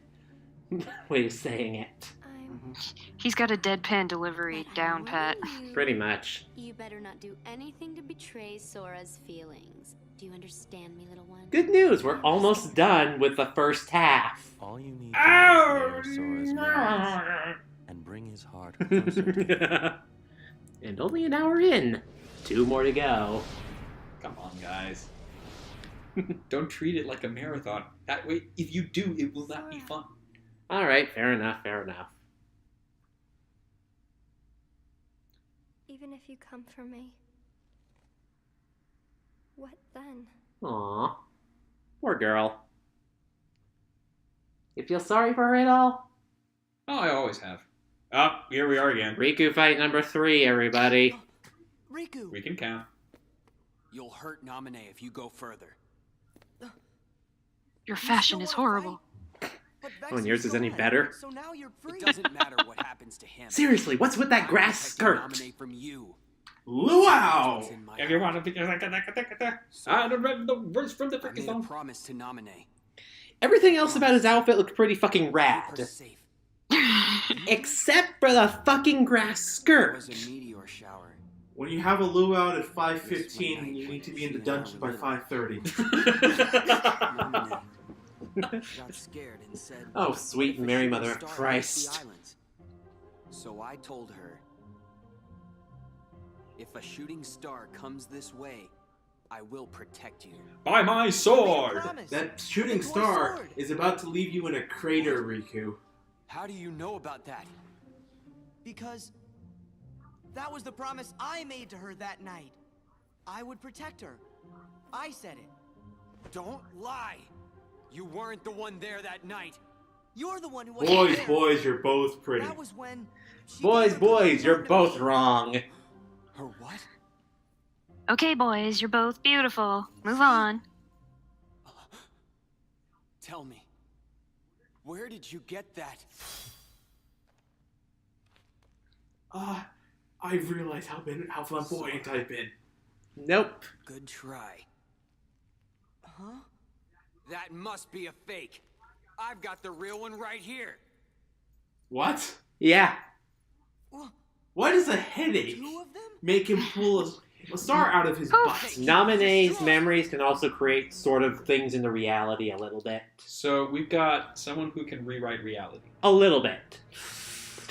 Speaker 2: way of saying it.
Speaker 9: I'm
Speaker 3: He's got a deadpan delivery
Speaker 9: but I'm
Speaker 3: down pat.
Speaker 9: warning you.
Speaker 2: Pretty much.
Speaker 9: You better not do anything to betray Sora's feelings. Do you understand me, little one?
Speaker 2: Good news, we're almost done with the first half.
Speaker 8: All you need to do is slay Sora's memories
Speaker 2: and
Speaker 8: and bring his heart closer to you.
Speaker 2: only an hour in. 2 more to go.
Speaker 5: Come on, guys. Don't treat it like a marathon. That way, if you do, it will not be fun.
Speaker 2: Alright, fair enough, fair enough.
Speaker 9: Even if you come for me, what then?
Speaker 2: Aw. Poor girl. You feel sorry for her at all?
Speaker 5: Oh, I always have. Oh, here we are again.
Speaker 2: Riku fight number 3, everybody.
Speaker 4: Riku!
Speaker 5: We can count.
Speaker 11: You'll hurt Namine if you go further.
Speaker 3: Your
Speaker 4: You
Speaker 3: fashion
Speaker 4: still
Speaker 3: is
Speaker 4: wanna
Speaker 3: horrible.
Speaker 4: fight? But
Speaker 2: Oh, and
Speaker 4: Vexen's
Speaker 2: yours is any
Speaker 4: gone,
Speaker 2: better?
Speaker 4: So now you're free.
Speaker 11: It doesn't matter what happens to him.
Speaker 2: Seriously, what's with that
Speaker 11: I'm
Speaker 2: grass
Speaker 11: protecting
Speaker 2: skirt?
Speaker 11: Namine from you.
Speaker 1: Luau!
Speaker 11: It's in my
Speaker 5: If you
Speaker 11: heart.
Speaker 5: want to be... I don't remember the words from the
Speaker 11: I
Speaker 5: freaking
Speaker 11: made a
Speaker 5: song.
Speaker 11: promise to Namine.
Speaker 2: Everything else about his outfit looked pretty fucking
Speaker 11: Keep
Speaker 2: rad.
Speaker 11: her safe.
Speaker 2: Except for the fucking grass
Speaker 11: It
Speaker 2: skirt.
Speaker 11: was a meteor shower.
Speaker 1: When you have a luau at 5:15, you need to be in the dungeon by 5:30.
Speaker 11: Namine got scared and said,
Speaker 2: Oh, sweet
Speaker 11: "What if a
Speaker 2: Mary
Speaker 11: shooting
Speaker 2: Mother of
Speaker 11: star hits
Speaker 2: Christ.
Speaker 11: the islands?" So I told her, if a shooting star comes this way, I will protect you.
Speaker 5: By my sword!
Speaker 4: Promise.
Speaker 1: That shooting
Speaker 4: The toy
Speaker 1: star
Speaker 4: sword.
Speaker 1: is about to leave you in a crater, Riku.
Speaker 11: How do you know about that?
Speaker 4: Because that was the promise I made to her that night. I would protect her. I said it.
Speaker 11: Don't lie! You weren't the one there that night.
Speaker 4: You're the one who wasn't
Speaker 1: Boys,
Speaker 4: there.
Speaker 1: you're both pretty.
Speaker 4: That was when she
Speaker 2: Boys,
Speaker 4: gave her
Speaker 2: boys, you're
Speaker 4: to
Speaker 2: both
Speaker 4: me.
Speaker 2: wrong.
Speaker 10: Her what?
Speaker 3: Okay, boys, you're both beautiful. Move on.
Speaker 10: Tell me, where did you get that?
Speaker 1: I've realized how flamboyant I've been.
Speaker 2: Nope.
Speaker 10: Good try.
Speaker 4: Huh?
Speaker 10: That must be a fake. I've got the real one right here.
Speaker 1: What?
Speaker 2: Yeah.
Speaker 1: Why does a headache make him pull a star out of his butt?
Speaker 2: Nominee's memories can also create sort of things in the reality a little bit.
Speaker 5: So we've got someone who can rewrite reality.
Speaker 2: A little bit.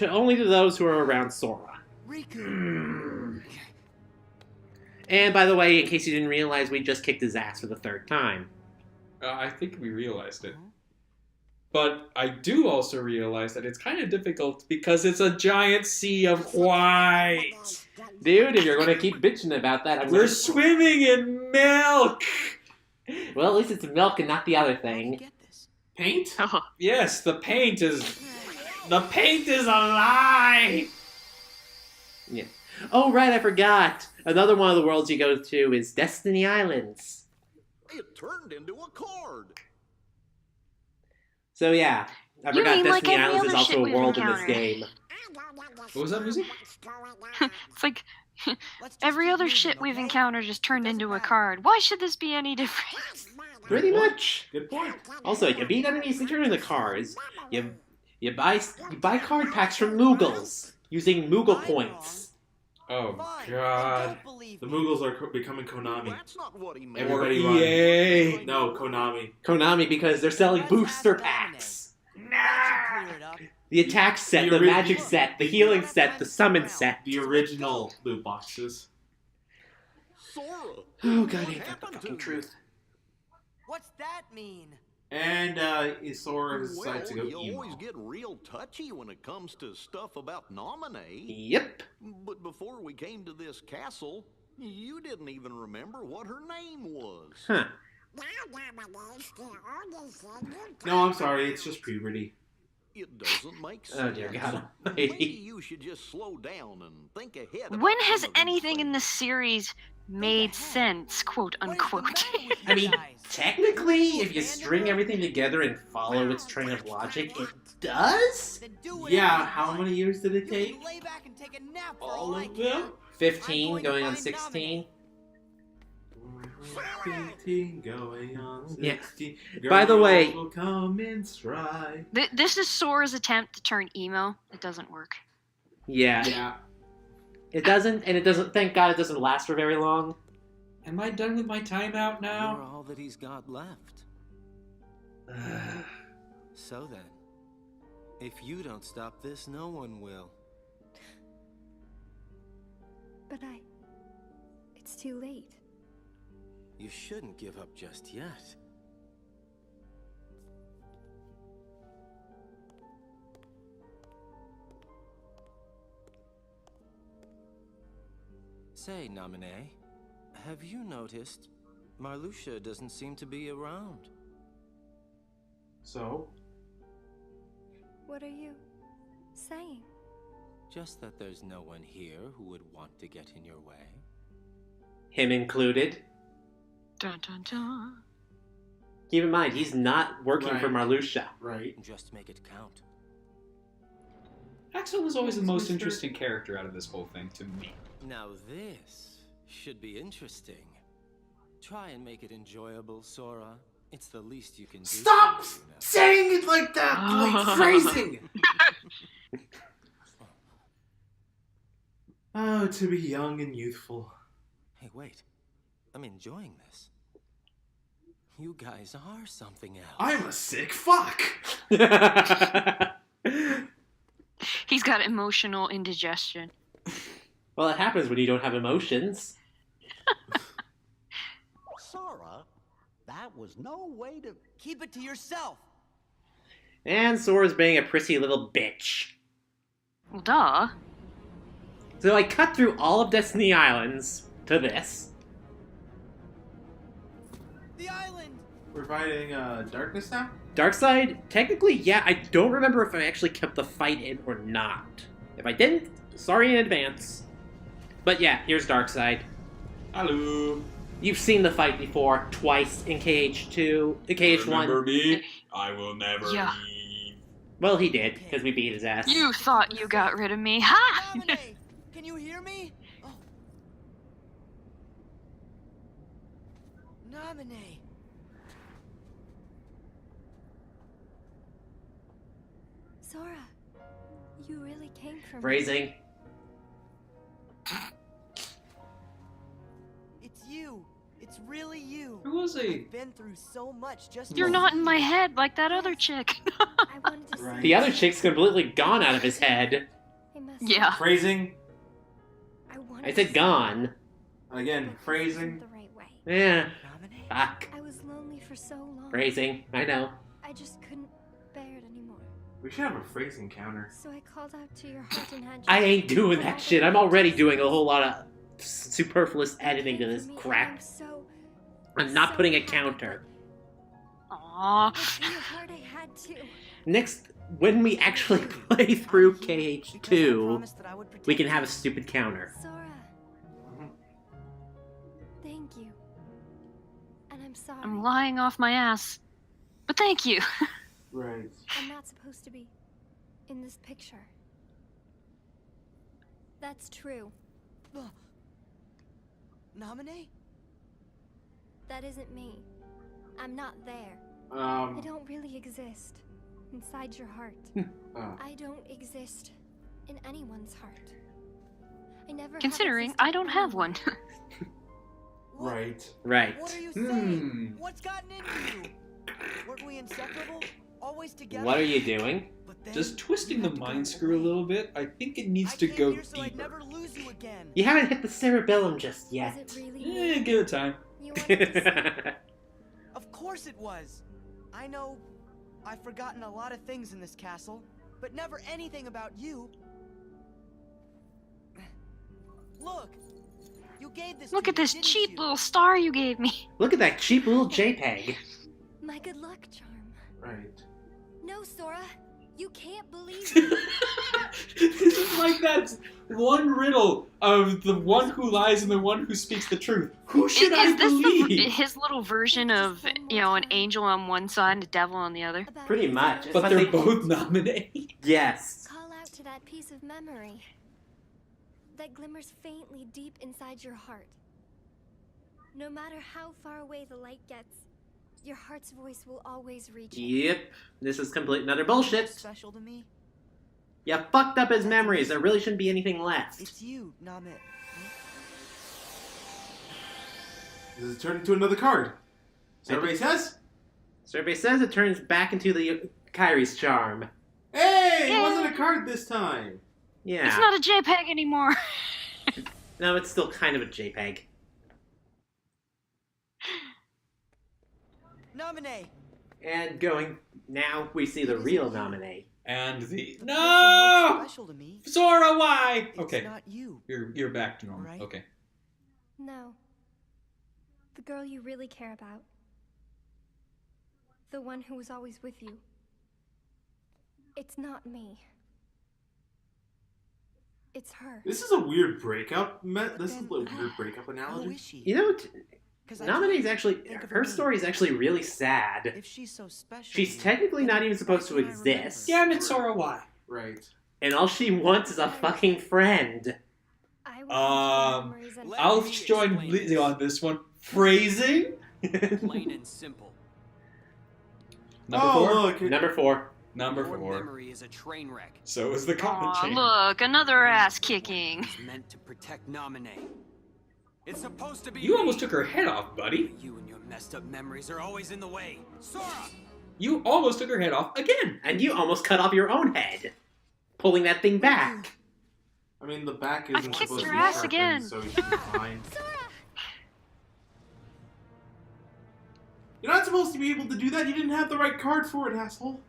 Speaker 2: Only to those who are around Sora. And by the way, in case you didn't realize, we just kicked his ass for the 3rd time.
Speaker 5: I think we realized it. But I do also realize that it's kind of difficult because it's a giant sea of white.
Speaker 2: Dude, if you're going to keep bitching about that,
Speaker 5: We're swimming in milk!
Speaker 2: Well, at least it's milk and not the other thing.
Speaker 1: Paint?
Speaker 5: Yes, the paint is a lie!
Speaker 2: Yeah. Oh, right, I forgot. Another one of the worlds you go to is Destiny Islands.
Speaker 12: It turned into a card.
Speaker 2: So yeah, I
Speaker 3: You
Speaker 2: forgot
Speaker 3: mean like
Speaker 2: Destiny
Speaker 3: every
Speaker 2: Islands is
Speaker 3: other
Speaker 2: also
Speaker 3: shit
Speaker 2: a
Speaker 3: we've
Speaker 2: world in this
Speaker 3: encountered.
Speaker 2: game.
Speaker 5: What was that music?
Speaker 3: It's like every other shit we've encountered is turned into a card. Why should this be any different?
Speaker 2: Pretty much.
Speaker 1: Good point.
Speaker 2: Also, you beat enemies to turn into cards. You buy card packs from Moogles using Moogle points.
Speaker 5: Oh god.
Speaker 1: The Moogles are becoming Konami.
Speaker 12: That's not what he meant.
Speaker 1: Everybody
Speaker 5: Or
Speaker 1: run.
Speaker 5: EA.
Speaker 1: No, Konami.
Speaker 2: Konami, because they're selling booster packs. The attack set, the magic set, the healing set, the summon set.
Speaker 1: The original loot boxes.
Speaker 12: Sora.
Speaker 2: Oh god, ain't that the fucking truth.
Speaker 4: What's that mean?
Speaker 1: And Sora decides to go
Speaker 12: you
Speaker 1: emo.
Speaker 12: always get real touchy when it comes to stuff about Nominee.
Speaker 2: Yep.
Speaker 12: But before we came to this castle, you didn't even remember what her name was.
Speaker 2: Huh.
Speaker 1: No, I'm sorry. It's just puberty.
Speaker 12: It doesn't make sense.
Speaker 2: Oh dear God.
Speaker 12: Maybe you should just slow down and think ahead. about
Speaker 3: When has
Speaker 12: some of these
Speaker 3: anything in this series made sense, quote unquote?
Speaker 2: I mean, technically, if you string everything together and follow its train of logic, it does?
Speaker 1: Yeah, how many years did it take?
Speaker 4: Lay back and take a nap for
Speaker 1: All
Speaker 4: all I
Speaker 1: of
Speaker 4: care.
Speaker 1: them?
Speaker 2: 15 going on 16.
Speaker 1: 15 going on 16.
Speaker 2: Yeah. By the way-
Speaker 1: Girls will come in stride.
Speaker 3: This is Sora's attempt to turn emo. It doesn't work.
Speaker 2: Yeah.
Speaker 1: Yeah.
Speaker 2: It doesn't, and it doesn't, thank God it doesn't last for very long.
Speaker 5: Am I done with my timeout
Speaker 10: You're
Speaker 5: now?
Speaker 10: all that he's got left. So then, if you don't stop this, no one will.
Speaker 9: But it's too late.
Speaker 10: You shouldn't give up just yet. Say, Nominee, have you noticed Marluxia doesn't seem to be around?
Speaker 1: So?
Speaker 9: What are you saying?
Speaker 10: Just that there's no one here who would want to get in your way.
Speaker 2: Him included.
Speaker 3: Dun dun dun.
Speaker 2: Keep in mind, he's not working for
Speaker 1: Right.
Speaker 2: Marluxia.
Speaker 1: Right.
Speaker 10: Just make it count.
Speaker 5: Axel was always the most interesting character out of this whole thing to me.
Speaker 10: Now this should be interesting. Try and make it enjoyable, Sora. It's the least you can do.
Speaker 1: Stop
Speaker 10: for me, you know.
Speaker 1: saying it like that! Like phrasing! Oh, to be young and youthful.
Speaker 10: Hey, wait. I'm enjoying this. You guys are something else.
Speaker 1: I'm a sick fuck!
Speaker 3: He's got emotional indigestion.
Speaker 2: Well, it happens when you don't have emotions.
Speaker 6: Sora, that was no way to...
Speaker 4: Keep it to yourself.
Speaker 2: And Sora's being a prissy little bitch.
Speaker 3: Well, duh.
Speaker 2: So I cut through all of Destiny Islands to this.
Speaker 4: The island.
Speaker 1: We're fighting darkness now?
Speaker 2: Darkseid, technically, yeah, I don't remember if I actually kept the fight in or not. If I didn't, sorry in advance. But yeah, here's Darkseid.
Speaker 5: Hello.
Speaker 2: You've seen the fight before, twice in KH2, KH1.
Speaker 5: Remember me? I will never
Speaker 3: Yeah.
Speaker 5: leave.
Speaker 2: Well, he did, because we beat his ass.
Speaker 3: You thought you got rid of me, ha!
Speaker 4: Naminé, can you hear me? Oh. Naminé.
Speaker 9: Sora, you really came for me.
Speaker 2: Phrasing.
Speaker 4: It's you. It's really you.
Speaker 5: Who was he?
Speaker 4: I've been through so much just
Speaker 3: You're
Speaker 4: to
Speaker 3: not
Speaker 4: see
Speaker 3: in my
Speaker 4: you.
Speaker 3: head like that other chick.
Speaker 9: I wanted to
Speaker 1: Right.
Speaker 9: see
Speaker 2: The other chick's completely gone out of his head.
Speaker 9: I must
Speaker 3: Yeah.
Speaker 1: Phrasing.
Speaker 9: I wanted
Speaker 2: I
Speaker 9: to
Speaker 2: said
Speaker 9: see
Speaker 2: gone.
Speaker 1: Again,
Speaker 9: but this
Speaker 1: phrasing.
Speaker 9: isn't the right way.
Speaker 2: Yeah,
Speaker 4: Naminé?
Speaker 2: fuck.
Speaker 9: I was lonely for so long.
Speaker 2: Phrasing, I know.
Speaker 9: I just couldn't bear it anymore.
Speaker 1: We should have a phrasing counter.
Speaker 9: So I called out to your heart and had you.
Speaker 2: I ain't doing that shit. I'm already doing a whole lot of superfluous
Speaker 9: You
Speaker 2: editing to
Speaker 9: came
Speaker 2: this
Speaker 9: for me, and
Speaker 2: crap.
Speaker 9: I'm so
Speaker 2: I'm not
Speaker 9: so
Speaker 2: putting a
Speaker 9: happy,
Speaker 2: counter.
Speaker 3: Aww.
Speaker 9: but to your heart I had to.
Speaker 2: Next, when we actually play through
Speaker 4: I'm here because I
Speaker 2: KH2,
Speaker 4: promised that I would
Speaker 2: we
Speaker 4: protect
Speaker 2: can have a
Speaker 4: you.
Speaker 2: stupid counter.
Speaker 9: Sora, thank you. And I'm sorry.
Speaker 3: I'm lying off my ass. But thank you.
Speaker 1: Right.
Speaker 9: I'm not supposed to be in this picture. That's true.
Speaker 4: Naminé?
Speaker 9: That isn't me. I'm not there. I
Speaker 1: Um.
Speaker 9: don't really exist inside your heart. I don't exist in anyone's heart. I never.
Speaker 3: Considering
Speaker 9: have existed
Speaker 3: I don't have
Speaker 9: anywhere.
Speaker 3: one.
Speaker 1: Right.
Speaker 2: Right.
Speaker 4: What are you saying? What's gotten into you? Weren't we inseparable? Always together?
Speaker 2: What are you doing?
Speaker 4: But then
Speaker 5: Just twisting
Speaker 4: you
Speaker 5: the
Speaker 4: had to go
Speaker 5: mind screw a
Speaker 4: away.
Speaker 5: little bit. I think it needs
Speaker 4: I
Speaker 5: to
Speaker 4: came
Speaker 5: go
Speaker 4: here so I'd
Speaker 5: deeper.
Speaker 4: never lose you again.
Speaker 2: You haven't hit the cerebellum just
Speaker 9: Was
Speaker 2: yet.
Speaker 9: it really me?
Speaker 5: Give it time.
Speaker 9: You wanted to see?
Speaker 4: Of course it was. I know I've forgotten a lot of things in this castle, but never anything about you. Look, you gave this
Speaker 3: Look
Speaker 4: to
Speaker 3: at
Speaker 4: me,
Speaker 3: this
Speaker 4: didn't
Speaker 3: cheap
Speaker 4: you?
Speaker 3: little star you gave me.
Speaker 2: Look at that cheap little JPEG.
Speaker 9: My good luck charm.
Speaker 1: Right.
Speaker 9: No, Sora, you can't believe
Speaker 5: This
Speaker 9: it.
Speaker 5: is like that one riddle of the one who lies and the one who speaks the truth. Who should I
Speaker 3: Is this
Speaker 5: believe?
Speaker 3: his little version of, you know, an angel on one side and a devil on the other?
Speaker 9: About
Speaker 2: Pretty
Speaker 9: these
Speaker 2: much.
Speaker 9: others.
Speaker 5: But they're both nominated.
Speaker 2: Yes.
Speaker 9: Call out to that piece of memory that glimmers faintly deep inside your heart. No matter how far away the light gets, your heart's voice will always reach it.
Speaker 2: Yep. This is complete another bullshit.
Speaker 4: Special to me.
Speaker 2: You fucked up his memories. There really shouldn't be anything left.
Speaker 4: It's you, Namit.
Speaker 1: Does it turn into another card? So everybody says?
Speaker 2: Survey says it turns back into the Kyrie's charm.
Speaker 1: Hey! It
Speaker 3: Yay!
Speaker 1: wasn't a card this time!
Speaker 2: Yeah.
Speaker 3: It's not a JPEG anymore.
Speaker 2: No, it's still kind of a JPEG.
Speaker 4: Naminé.
Speaker 2: And going, now we see the real nominee.
Speaker 5: And the
Speaker 4: The person
Speaker 5: no,
Speaker 4: most special to me.
Speaker 5: Sora, why?
Speaker 4: It's
Speaker 5: Okay,
Speaker 4: not you.
Speaker 5: you're back to normal.
Speaker 4: Right?
Speaker 5: Okay.
Speaker 9: No. The girl you really care about. The one who was always with you. It's not me. It's her.
Speaker 1: This is a weird breakup. This is a weird breakup
Speaker 4: Who
Speaker 1: analogy.
Speaker 4: is she?
Speaker 2: You know,
Speaker 4: 'Cause I
Speaker 2: Nominee's
Speaker 4: can't
Speaker 2: actually,
Speaker 4: think of
Speaker 2: her
Speaker 4: name.
Speaker 2: story is actually really sad.
Speaker 4: If she's so special.
Speaker 2: She's
Speaker 4: to me,
Speaker 2: technically not even supposed to
Speaker 4: why can't I remember?
Speaker 2: exist.
Speaker 5: Damn it, Sora, why?
Speaker 1: Right.
Speaker 2: And all she wants is a fucking friend.
Speaker 9: I will keep your memories and
Speaker 5: I'll
Speaker 11: me
Speaker 5: join
Speaker 11: explain
Speaker 5: Lizzie
Speaker 11: this.
Speaker 5: on this one. Phrasing.
Speaker 11: Plain and simple.
Speaker 5: Number
Speaker 1: Oh,
Speaker 5: four.
Speaker 1: look.
Speaker 2: Number 4.
Speaker 5: Number
Speaker 11: Your
Speaker 5: 4.
Speaker 11: memory is a train wreck.
Speaker 5: So is the comment
Speaker 3: Aw,
Speaker 5: chain.
Speaker 3: look, another ass kicking.
Speaker 11: It's meant to protect Naminé. It's supposed to be
Speaker 5: You
Speaker 11: me.
Speaker 5: almost took her head off, buddy.
Speaker 11: But you and your messed up memories are always in the way. Sora!
Speaker 5: You almost took her head off again.
Speaker 2: And you almost cut off your own head. Pulling that thing back.
Speaker 1: I mean, the back
Speaker 3: I
Speaker 1: isn't
Speaker 3: kicked
Speaker 1: supposed to
Speaker 3: your
Speaker 1: be
Speaker 3: ass
Speaker 1: sharpened,
Speaker 3: again.
Speaker 1: so you should be fine.
Speaker 9: Sora!
Speaker 1: You're not supposed to be able to do that. You didn't have the right card for it, asshole.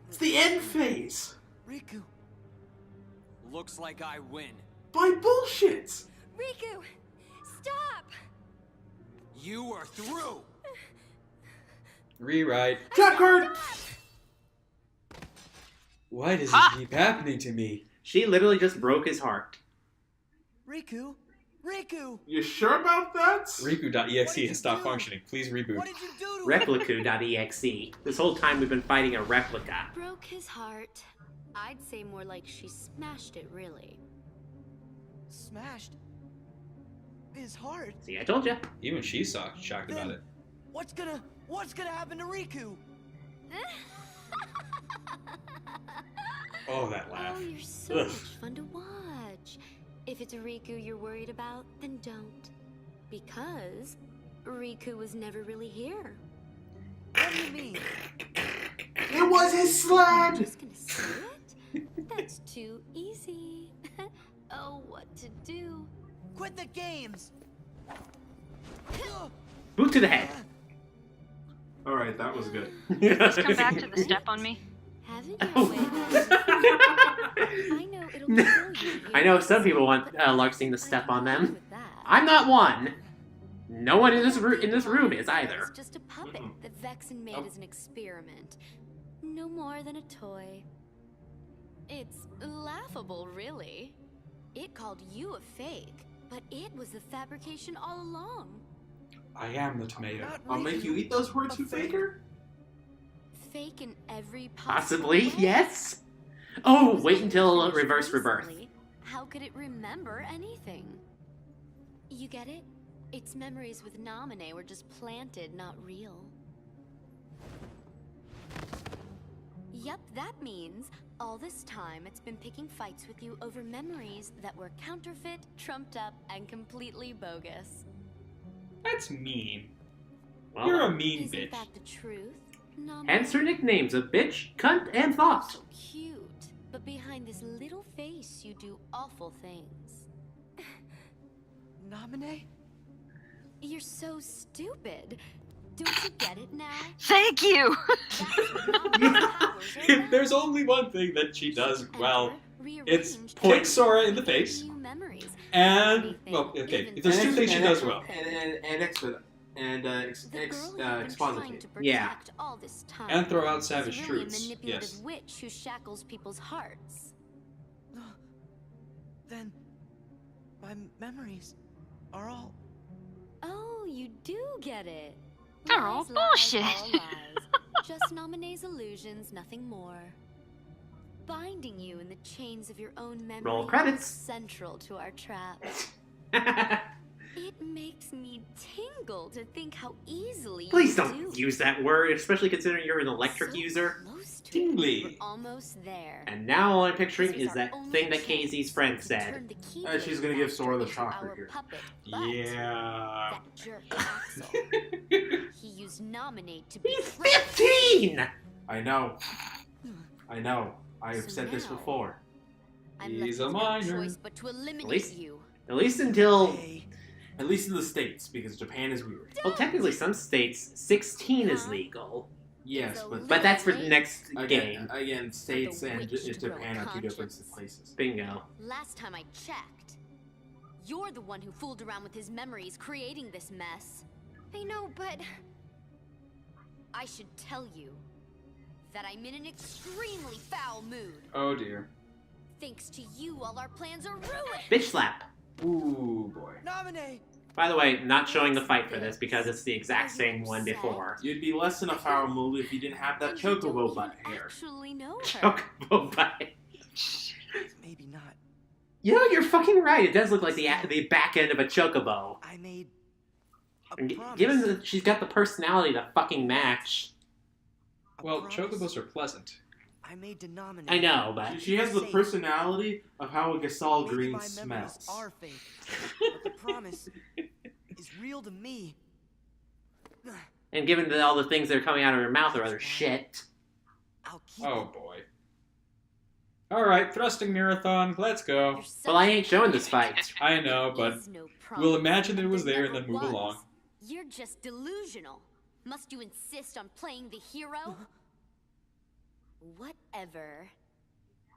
Speaker 1: It's the end phase.
Speaker 4: Riku.
Speaker 11: Looks like I win.
Speaker 1: By bullshit.
Speaker 9: Riku! Stop!
Speaker 11: You are through!
Speaker 5: Rewrite.
Speaker 1: Trap card!
Speaker 5: Why does
Speaker 3: Ha!
Speaker 5: it keep happening to me?
Speaker 2: She literally just broke his heart.
Speaker 4: Riku! Riku!
Speaker 1: You sure about that?
Speaker 5: Riku.exe has stopped functioning. Please reboot.
Speaker 4: What did you do to him?
Speaker 2: Repliku.exe. This whole time we've been fighting a replica.
Speaker 13: Broke his heart. I'd say more like she smashed it, really.
Speaker 4: Smashed his heart.
Speaker 2: See, I told you.
Speaker 5: Even she's shocked about it.
Speaker 4: What's gonna happen to Riku?
Speaker 5: Oh, that laugh.
Speaker 13: Oh, you're so
Speaker 5: Ugh.
Speaker 13: much fun to watch. If it's a Riku you're worried about, then don't. Because Riku was never really here.
Speaker 4: What do you mean?
Speaker 1: It was his
Speaker 13: I'm
Speaker 1: sled!
Speaker 13: just gonna say it? That's too easy. Oh, what to do?
Speaker 4: Quit the games!
Speaker 2: Boot to the head.
Speaker 1: Alright, that was good.
Speaker 3: Just come back to the step on me.
Speaker 13: Haven't you always? I know it'll kill you.
Speaker 2: I know some people want Larxene to step on them.
Speaker 13: With that.
Speaker 2: I'm not one. No one in this room is either.
Speaker 13: It's just a puppet that Vexen made as an experiment. No more than a toy. It's laughable, really. It called you a fake, but it was the fabrication all along.
Speaker 5: I am the tomato.
Speaker 4: Not
Speaker 1: I'll make you eat those words, you faker?
Speaker 13: Fake in every
Speaker 2: Possibly,
Speaker 13: possible way.
Speaker 2: yes. Oh, wait until reverse rebirth.
Speaker 13: Recently, how could it remember anything? You get it? Its memories with Namine were just planted, not real. Yep, that means all this time it's been picking fights with you over memories that were counterfeit, trumped up, and completely bogus.
Speaker 5: That's mean.
Speaker 2: Well,
Speaker 5: You're a mean
Speaker 13: Isn't
Speaker 5: bitch.
Speaker 13: that the truth? Namine?
Speaker 2: hence her nicknames of bitch, cunt, and thought.
Speaker 13: So cute, but behind this little face, you do awful things.
Speaker 4: Namine?
Speaker 13: You're so stupid. Don't you get it now?
Speaker 3: Thank you!
Speaker 13: That's what Namine's powers are
Speaker 5: If there's
Speaker 13: about.
Speaker 5: only one thing that she does
Speaker 13: Enter,
Speaker 5: well, it's
Speaker 13: rearrange,
Speaker 5: kick Sora in the face.
Speaker 13: new memories.
Speaker 5: And,
Speaker 13: Anything,
Speaker 5: well, okay,
Speaker 13: even
Speaker 5: if there's two things she does
Speaker 1: and-
Speaker 5: well.
Speaker 1: And expedite. And
Speaker 13: The girl you've been trying
Speaker 1: expositate.
Speaker 13: to
Speaker 2: Yeah.
Speaker 13: protect all this time
Speaker 5: And throw out
Speaker 13: is
Speaker 5: savage
Speaker 13: really
Speaker 5: truths.
Speaker 13: a manipulative
Speaker 5: Yes.
Speaker 13: witch who shackles people's hearts.
Speaker 4: Then my memories are all.
Speaker 13: Oh, you do get it.
Speaker 3: They're all
Speaker 13: Lies,
Speaker 3: bullshit.
Speaker 13: All lies. Just Nomine's illusions, nothing more. Binding you in the chains of your own memory
Speaker 2: Roll credits.
Speaker 13: is central to our trap. It makes me tingle to think how easily
Speaker 2: Please
Speaker 13: you
Speaker 2: don't
Speaker 13: do.
Speaker 2: use that word, especially considering you're an electric
Speaker 13: So
Speaker 2: user.
Speaker 13: close to it.
Speaker 5: Tingly.
Speaker 13: We're almost there.
Speaker 2: And now all I'm picturing
Speaker 13: This was
Speaker 2: is that
Speaker 13: our only
Speaker 2: thing that
Speaker 13: chance
Speaker 2: KZ's friend
Speaker 13: to
Speaker 2: said.
Speaker 13: turn the
Speaker 1: She's
Speaker 13: Keyblade
Speaker 1: gonna give
Speaker 13: master
Speaker 1: Sora the
Speaker 13: into
Speaker 1: shocker
Speaker 13: our
Speaker 1: here.
Speaker 13: puppet, but
Speaker 5: Yeah.
Speaker 13: that jerk Axel, he used Nominate to be
Speaker 2: He's 15!
Speaker 1: I know. I know. I have
Speaker 13: So
Speaker 1: said this
Speaker 13: now-
Speaker 1: before.
Speaker 13: I'm
Speaker 5: He's
Speaker 13: left
Speaker 5: a
Speaker 13: with no
Speaker 5: minor.
Speaker 13: choice but to eliminate
Speaker 2: least-
Speaker 13: you.
Speaker 2: At least until...
Speaker 4: Hey,
Speaker 1: At least in the States, because Japan is weird.
Speaker 2: Well, technically some states, 16 is legal.
Speaker 1: Yes, but
Speaker 2: But that's for the next game.
Speaker 1: Again, States and
Speaker 13: witch to grow
Speaker 1: Japan are two different
Speaker 13: conscience.
Speaker 1: places.
Speaker 2: Bingo.
Speaker 13: Last time I checked, you're the one who fooled around with his memories, creating this mess. I know, but I should tell you that I'm in an extremely foul mood.
Speaker 5: Oh dear.
Speaker 13: Thanks to you, all our plans are ruined.
Speaker 2: Bitch slap.
Speaker 5: Ooh boy.
Speaker 4: Namine!
Speaker 2: By the way, not showing the fight for this because it's the exact same one before.
Speaker 1: You'd be less than a foul move if you didn't have that
Speaker 13: And you
Speaker 1: chocobo
Speaker 13: don't
Speaker 1: butt
Speaker 13: even
Speaker 1: hair.
Speaker 13: actually know her.
Speaker 2: Chocobo bite.
Speaker 4: Maybe not.
Speaker 2: You know, you're fucking right. It does look like the back end of a chocobo.
Speaker 4: I made a
Speaker 2: And
Speaker 4: promise.
Speaker 2: given that she's got the personality to fucking match.
Speaker 4: A
Speaker 5: Well,
Speaker 4: promise
Speaker 5: chocobos are pleasant.
Speaker 4: I made to nominate.
Speaker 2: I know, but
Speaker 1: She has the personality of how a Gasol
Speaker 4: Maybe
Speaker 1: green
Speaker 4: my memories
Speaker 1: smells.
Speaker 4: are fake, but the promise is real to me.
Speaker 2: and given that all the things that are coming out of her mouth are other shit.
Speaker 4: I'll keep
Speaker 5: Oh
Speaker 4: it.
Speaker 5: boy. Alright, thrusting marathon, let's go.
Speaker 13: You're such
Speaker 2: Well, I
Speaker 13: a
Speaker 2: ain't showing
Speaker 13: idiot.
Speaker 2: this fight.
Speaker 5: I know,
Speaker 13: There
Speaker 5: but
Speaker 13: is no
Speaker 5: we'll
Speaker 13: promise,
Speaker 5: imagine that it was
Speaker 13: there
Speaker 5: there and
Speaker 13: never
Speaker 5: then move
Speaker 13: was.
Speaker 5: along.
Speaker 13: You're just delusional. Must you insist on playing the hero? Whatever.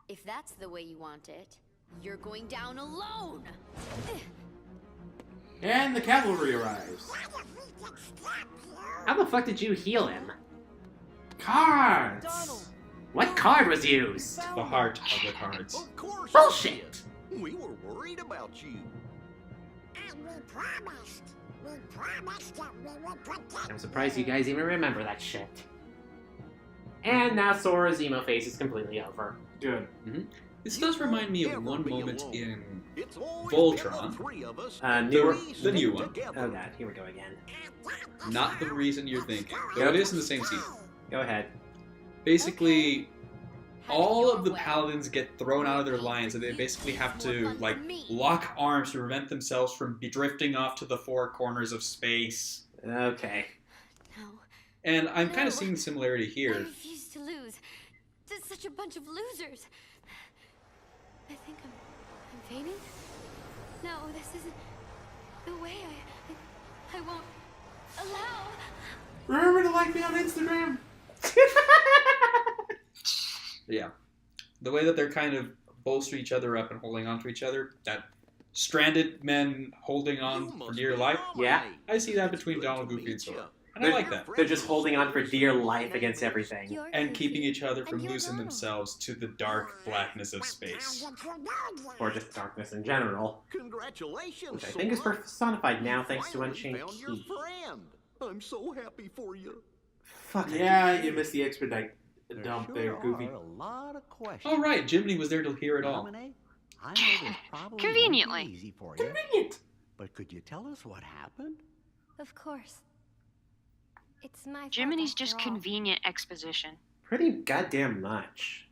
Speaker 13: If that's the way you want it, you're going down alone.
Speaker 1: And the cavalry arrives.
Speaker 2: How the fuck did you heal him?
Speaker 1: Cards!
Speaker 2: What card was used?
Speaker 5: The heart of the cards.
Speaker 12: Of course.
Speaker 2: Bullshit!
Speaker 12: We were worried about you.
Speaker 14: And we promised. We promised that we would protect
Speaker 2: I'm surprised you guys even remember that shit. And now Sora's emo phase is completely over.
Speaker 1: Good.
Speaker 5: This does remind me of one moment in
Speaker 12: It's always
Speaker 5: Voltron.
Speaker 12: been the three of us.
Speaker 5: The new one.
Speaker 2: Oh god, here we go again.
Speaker 5: Not the reason you're thinking, though it is in the same season.
Speaker 2: Go ahead.
Speaker 5: Basically, all of the paladins get thrown out of their lines, and they basically have to like lock arms to prevent themselves from drifting off to the four corners of space.
Speaker 2: Okay.
Speaker 5: And I'm kind of seeing the similarity
Speaker 13: I
Speaker 5: here.
Speaker 13: refuse to lose. There's such a bunch of losers. I think I'm fainting. No, this isn't the way. I won't allow.
Speaker 1: Remember to like me on Instagram.
Speaker 5: Yeah. The way that they're kind of bolstering each other up and holding on to each other, that stranded men holding on for dear life.
Speaker 2: Yeah.
Speaker 5: I see that between Donald, Goofy, and Sora. And I like that.
Speaker 2: They're just holding on for dear life against everything.
Speaker 5: And keeping each other from losing themselves to the dark blackness of space.
Speaker 2: Or just darkness in general.
Speaker 12: Congratulations,
Speaker 2: Which I think is
Speaker 12: Sora.
Speaker 2: personified now thanks to
Speaker 12: Finally
Speaker 2: Unchained
Speaker 12: found your
Speaker 2: Key.
Speaker 12: friend. I'm so happy for you.
Speaker 2: Fuck
Speaker 1: Yeah, you missed the expedite dump
Speaker 6: Sure
Speaker 1: there, Goofy.
Speaker 6: are a lot of questions.
Speaker 5: Oh right, Jiminy was there to hear it all.
Speaker 6: Dominic, I know this probably won't be
Speaker 3: Conveniently.
Speaker 6: easy for you,
Speaker 1: Convenient.
Speaker 6: but could you tell us what happened?
Speaker 9: Of course. It's my fault
Speaker 3: Jiminy's
Speaker 9: after
Speaker 3: just
Speaker 9: all.
Speaker 3: convenient exposition.
Speaker 2: Pretty goddamn much.